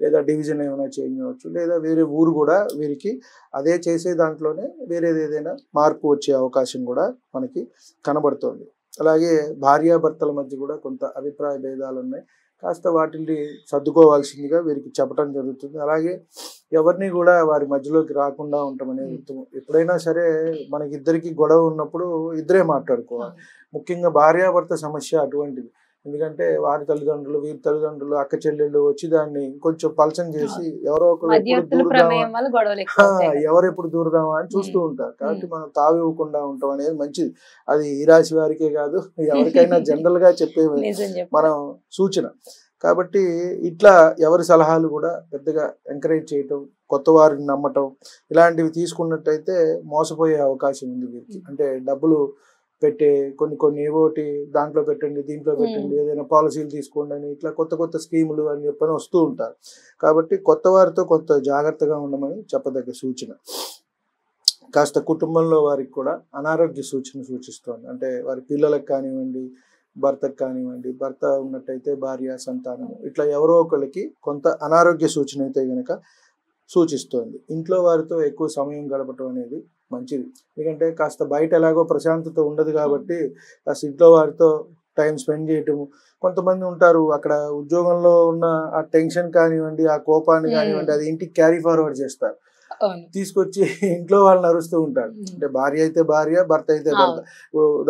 లేదా డివిజన్ ఏమైనా చేంజ్ అవ్వచ్చు, లేదా వేరే ఊరు కూడా వీరికి అదే చేసే దాంట్లోనే వేరేది ఏదైనా మార్పు వచ్చే అవకాశం కూడా మనకి కనబడుతోంది. అలాగే భార్యాభర్తల మధ్య కూడా కొంత అభిప్రాయ భేదాలు ఉన్నాయి. కాస్త వాటిని సర్దుకోవాల్సిందిగా వీరికి చెప్పడం జరుగుతుంది. అలాగే ఎవరిని కూడా వారి మధ్యలోకి రాకుండా ఉండటం అనేది ఉత్తమం. ఎప్పుడైనా సరే మనకిద్దరికి గొడవ ఉన్నప్పుడు ఇద్దరే మాట్లాడుకోవాలి. ముఖ్యంగా భార్యాభర్త సమస్య అటువంటిది. ఎందుకంటే వారి తల్లిదండ్రులు, వీరి తల్లిదండ్రులు, అక్క చెల్లెళ్ళు వచ్చి దాన్ని కొంచెం పలచం చేసి ఎవరో ఎవరెప్పుడు దూరదామా అని చూస్తూ ఉంటారు. కాబట్టి మనం తావివ్వకుండా ఉండటం అనేది మంచిది. అది ఈ రాశి వారికే కాదు, ఎవరికైనా జనరల్ గా చెప్పే మనం సూచన. కాబట్టి ఇట్లా ఎవరి సలహాలు కూడా పెద్దగా ఎంకరేజ్ చేయటం, కొత్త వారిని నమ్మటం ఇలాంటివి తీసుకున్నట్టయితే మోసపోయే అవకాశం ఉంది వీరికి. అంటే డబ్బులు పెట్టే కొన్ని ఏవోటి దాంట్లో పెట్టండి, దీంట్లో పెట్టండి, ఏదైనా పాలసీలు తీసుకోండి అని ఇట్లా కొత్త స్కీములు అని చెప్పని వస్తూ ఉంటారు. కాబట్టి కొత్త వారితో కొంత జాగ్రత్తగా ఉండమని చెప్పదగ్గ సూచన. కాస్త కుటుంబంలో వారికి కూడా అనారోగ్య సూచన సూచిస్తోంది. అంటే వారి పిల్లలకు కానివ్వండి, భర్తకు కానివ్వండి, భర్త ఉన్నట్టయితే భార్య, సంతానం, ఇట్లా ఎవరో ఒకరికి కొంత అనారోగ్య సూచన అయితే గనక సూచిస్తోంది. ఇంట్లో వారితో ఎక్కువ సమయం గడపటం అనేది మంచిది. ఎందుకంటే కాస్త బయట ఎలాగో ప్రశాంతత ఉండదు కాబట్టి కాస్త ఇంట్లో వారితో టైం స్పెండ్ చేయటము. కొంతమంది ఉంటారు అక్కడ ఉద్యోగంలో ఉన్న ఆ టెన్షన్ కానివ్వండి, ఆ కోపాన్ని కానివ్వండి, అది ఇంటికి క్యారీ ఫార్వర్డ్ చేస్తారు, తీసుకొచ్చి ఇంట్లో వాళ్ళని అరుస్తూ ఉంటారు. అంటే భార్య అయితే భార్య, భర్త అయితే భర్త.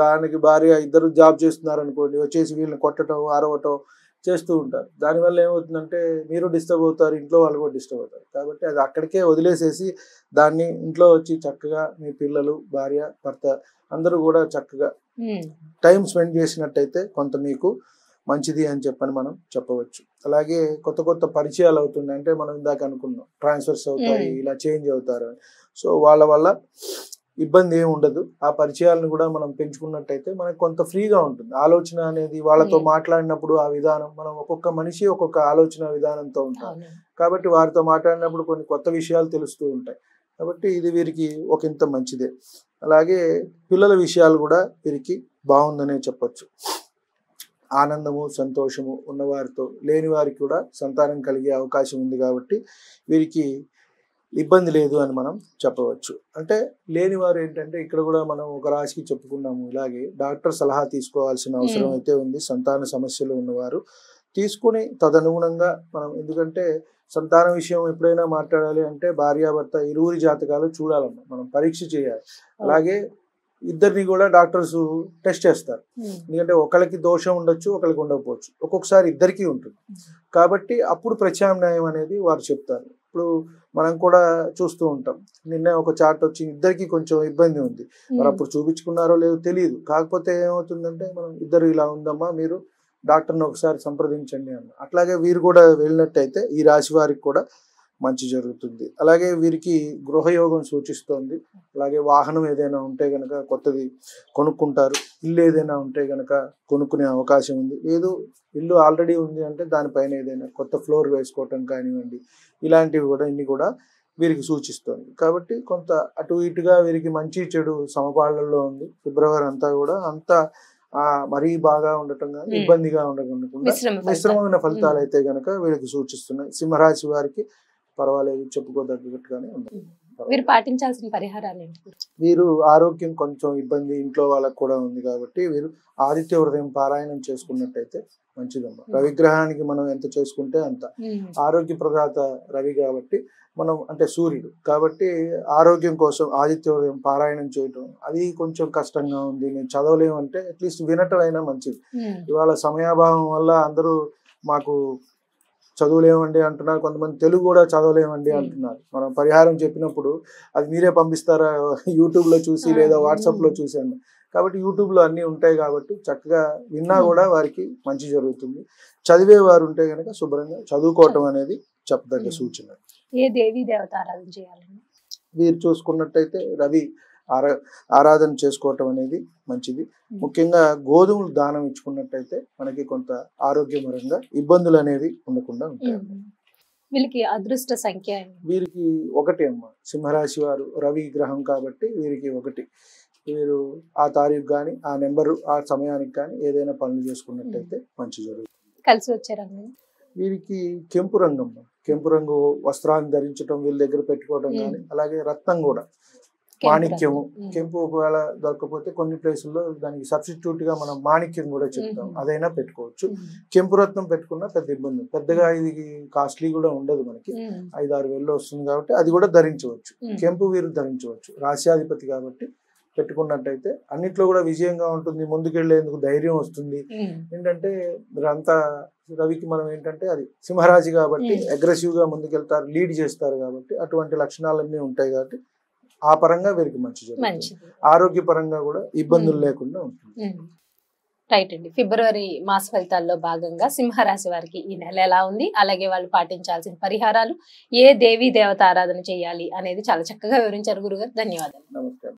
దానికి భార్య ఇద్దరు జాబ్ చేస్తున్నారు అనుకోండి, వచ్చేసి వీళ్ళని కొట్టడం, అరవటం చేస్తూ ఉంటారు. దానివల్ల ఏమవుతుందంటే మీరు డిస్టర్బ్ అవుతారు, ఇంట్లో వాళ్ళు కూడా డిస్టర్బ్ అవుతారు. కాబట్టి అది అక్కడికే వదిలేసేసి దాన్ని ఇంట్లో వచ్చి చక్కగా మీ పిల్లలు, భార్య, భర్త అందరూ కూడా చక్కగా టైం స్పెండ్ చేసినట్టయితే కొంత మీకు మంచిది అని చెప్పని మనం చెప్పవచ్చు. అలాగే కొత్త పరిచయాలు అవుతున్నాయి. అంటే మనం ఇందాక అనుకున్నాం ట్రాన్స్ఫర్స్ అవుతాయి, ఇలా చేంజ్ అవుతారు. సో వాళ్ళ వల్ల ఇబ్బంది ఏమి ఉండదు. ఆ పరిచయాలను కూడా మనం పెంచుకున్నట్టయితే మనకు కొంత ఫ్రీగా ఉంటుంది. ఆలోచన అనేది వాళ్ళతో మాట్లాడినప్పుడు ఆ విధానం, మనం ఒక్కొక్క మనిషి ఒక్కొక్క ఆలోచన విధానంతో ఉంటాం. కాబట్టి వారితో మాట్లాడినప్పుడు కొన్ని కొత్త విషయాలు తెలుస్తూ ఉంటాయి. కాబట్టి ఇది వీరికి ఒకంత మంచిదే. అలాగే పిల్లల విషయాలు కూడా వీరికి బాగుందనే చెప్పచ్చు. ఆనందము, సంతోషము ఉన్నవారితో, లేని వారికి కూడా సంతానం కలిగే అవకాశం ఉంది. కాబట్టి వీరికి ఇబ్బంది లేదు అని మనం చెప్పవచ్చు. అంటే లేని వారు ఏంటంటే ఇక్కడ కూడా మనం ఒక రాశికి చెప్పుకున్నాము, ఇలాగే డాక్టర్ సలహా తీసుకోవాల్సిన అవసరం అయితే ఉంది. సంతాన సమస్యలు ఉన్నవారు తీసుకుని తదనుగుణంగా మనం, ఎందుకంటే సంతాన విషయం ఎప్పుడైనా మాట్లాడాలి అంటే భార్యాభర్త ఇరువురి జాతకాలు చూడాలన్న, మనం పరీక్ష చేయాలి. అలాగే ఇద్దరిని కూడా డాక్టర్స్ టెస్ట్ చేస్తారు. ఎందుకంటే ఒకరికి దోషం ఉండొచ్చు, ఒకరికి ఉండకపోవచ్చు, ఒక్కొక్కసారి ఇద్దరికీ ఉంటుంది. కాబట్టి అప్పుడు ప్రత్యామ్నాయం అనేది వారు చెప్తారు. ఇప్పుడు మనం కూడా చూస్తూ ఉంటాం, నిన్న ఒక చార్ట్ వచ్చి ఇద్దరికి కొంచెం ఇబ్బంది ఉంది, మరి అప్పుడు చూపించుకున్నారో లేదో తెలియదు. కాకపోతే ఏమవుతుందంటే మనం ఇద్దరు ఇలా ఉందమ్మా, మీరు డాక్టర్ని ఒకసారి సంప్రదించండి అన్న. అట్లాగే వీరు కూడా వెళ్ళినట్టయితే ఈ రాశి వారికి కూడా మంచి జరుగుతుంది. అలాగే వీరికి గృహయోగం సూచిస్తోంది. అలాగే వాహనం ఏదైనా ఉంటే గనక కొత్తది కొనుక్కుంటారు. ఇల్లు ఏదైనా ఉంటే గనక కొనుక్కునే అవకాశం ఉంది. ఏదో ఇల్లు ఆల్రెడీ ఉంది అంటే దానిపైన ఏదైనా కొత్త ఫ్లోర్ వేసుకోవటం కానివ్వండి, ఇలాంటివి కూడా ఇన్ని కూడా వీరికి సూచిస్తోంది. కాబట్టి కొంత అటు ఇటుగా వీరికి మంచి చెడు సమపాళ్లలో ఉంది. ఫిబ్రవరి అంతా కూడా అంతా మరీ బాగా ఉండటం కానీ ఇబ్బందిగా ఉండకుండా మిశ్రమమైన ఫలితాలు అయితే గనక వీరికి సూచిస్తున్నాయి. సింహరాశి వారికి పర్వాలేదు, చెప్పుకోదగ్గట్టుగానే ఉంది. వీరు పాటించాల్సిన పరిహారాలు ఏంటి? వీరు ఆరోగ్యం కొంచెం ఇబ్బంది ఇంట్లో వాళ్ళకు కూడా ఉంది కాబట్టి వీరు ఆదిత్య హృదయం పారాయణం చేసుకున్నట్టయితే మంచిదమ్మా. రవిగ్రహానికి మనం ఎంత చేసుకుంటే అంత. ఆరోగ్య ప్రదాత రవి కాబట్టి మనం, అంటే సూర్యుడు కాబట్టి ఆరోగ్యం కోసం ఆదిత్య హృదయం పారాయణం చేయటం అది కొంచెం కష్టంగా ఉంది, నేను చదవలేమంటే అట్లీస్ట్ వినటం అయినా మంచిది. ఇవాళ సమయాభావం వల్ల అందరూ మాకు చదవలేమండి అంటున్నారు, కొంతమంది తెలుగు కూడా చదవలేమండి అంటున్నారు. మనం పరిహారం చెప్పినప్పుడు అది మీరే పంపిస్తారా యూట్యూబ్లో చూసి లేదా వాట్సాప్లో చూసాను. కాబట్టి యూట్యూబ్లో అన్నీ ఉంటాయి కాబట్టి చక్కగా విన్నా కూడా వారికి మంచి జరుగుతుంది. చదివే వారు ఉంటే కనుక శుభ్రంగా చదువుకోవటం అనేది చెప్పదగ్గ సూచన. ఏ దేవీ దేవత ఆరాధన చేయాలండి? వీరు చూసుకున్నట్టయితే రవి ఆరాధన చేసుకోవటం అనేది మంచిది. ముఖ్యంగా గోధుమలు దానం ఇచ్చుకున్నట్టయితే మనకి కొంత ఆరోగ్యపరంగా ఇబ్బందులు అనేవి ఉండకుండా ఉంటాయి. వీళ్ళకి అదృష్ట సంఖ్య వీరికి ఒకటి అమ్మ, సింహరాశి వారు రవి గ్రహం కాబట్టి వీరికి ఒకటి. వీరు ఆ తారీఖు కానీ ఆ నెంబరు ఆ సమయానికి కానీ ఏదైనా పనులు చేసుకున్నట్టయితే మంచి జరుగుతుంది. కలిసి వచ్చే రంగం వీరికి కెంపు రంగు అమ్మ, కెంపు రంగు వస్త్రాన్ని ధరించడం వీళ్ళ దగ్గర పెట్టుకోవడం కానీ, అలాగే రత్నం కూడా మాణిక్యము. కెంపు ఒకవేళ దొరకపోతే కొన్ని ప్లేసుల్లో దానికి సబ్స్టిట్యూట్ గా మనం మాణిక్యం కూడా చెప్తాం, అదైనా పెట్టుకోవచ్చు. కెంపు రత్నం పెట్టుకున్నా పెద్ద ఇబ్బంది, పెద్దగా ఇది కాస్ట్లీ కూడా ఉండదు, మనకి 5-6 వేల్లో వస్తుంది కాబట్టి అది కూడా ధరించవచ్చు. కెంపు వీరు ధరించవచ్చు, రాశ్యాధిపతి కాబట్టి పెట్టుకున్నట్టయితే అన్నిట్లో కూడా విజయంగా ఉంటుంది, ముందుకెళ్లేందుకు ధైర్యం వస్తుంది. ఏంటంటే మీరంతా రవికి మనం ఏంటంటే అది సింహరాశి కాబట్టి అగ్రెసివ్ గా ముందుకెళ్తారు, లీడ్ చేస్తారు కాబట్టి అటువంటి లక్షణాలన్నీ ఉంటాయి కాబట్టి ఆ పరంగా వీరికి మంచి జరుగుతుంది. ఆరోగ్య పరంగా కూడా ఇబ్బందులు లేకుండా ఉంటుంది. రైట్ అండి. ఫిబ్రవరి మాస ఫలితాల్లో భాగంగా సింహరాశి వారికి ఈ నెల ఎలా ఉంది, అలాగే వాళ్ళు పాటించాల్సిన పరిహారాలు, ఏ దేవీ దేవత ఆరాధన చేయాలి అనేది చాలా చక్కగా వివరించారు గురుగారు. ధన్యవాదాలు. నమస్కారం.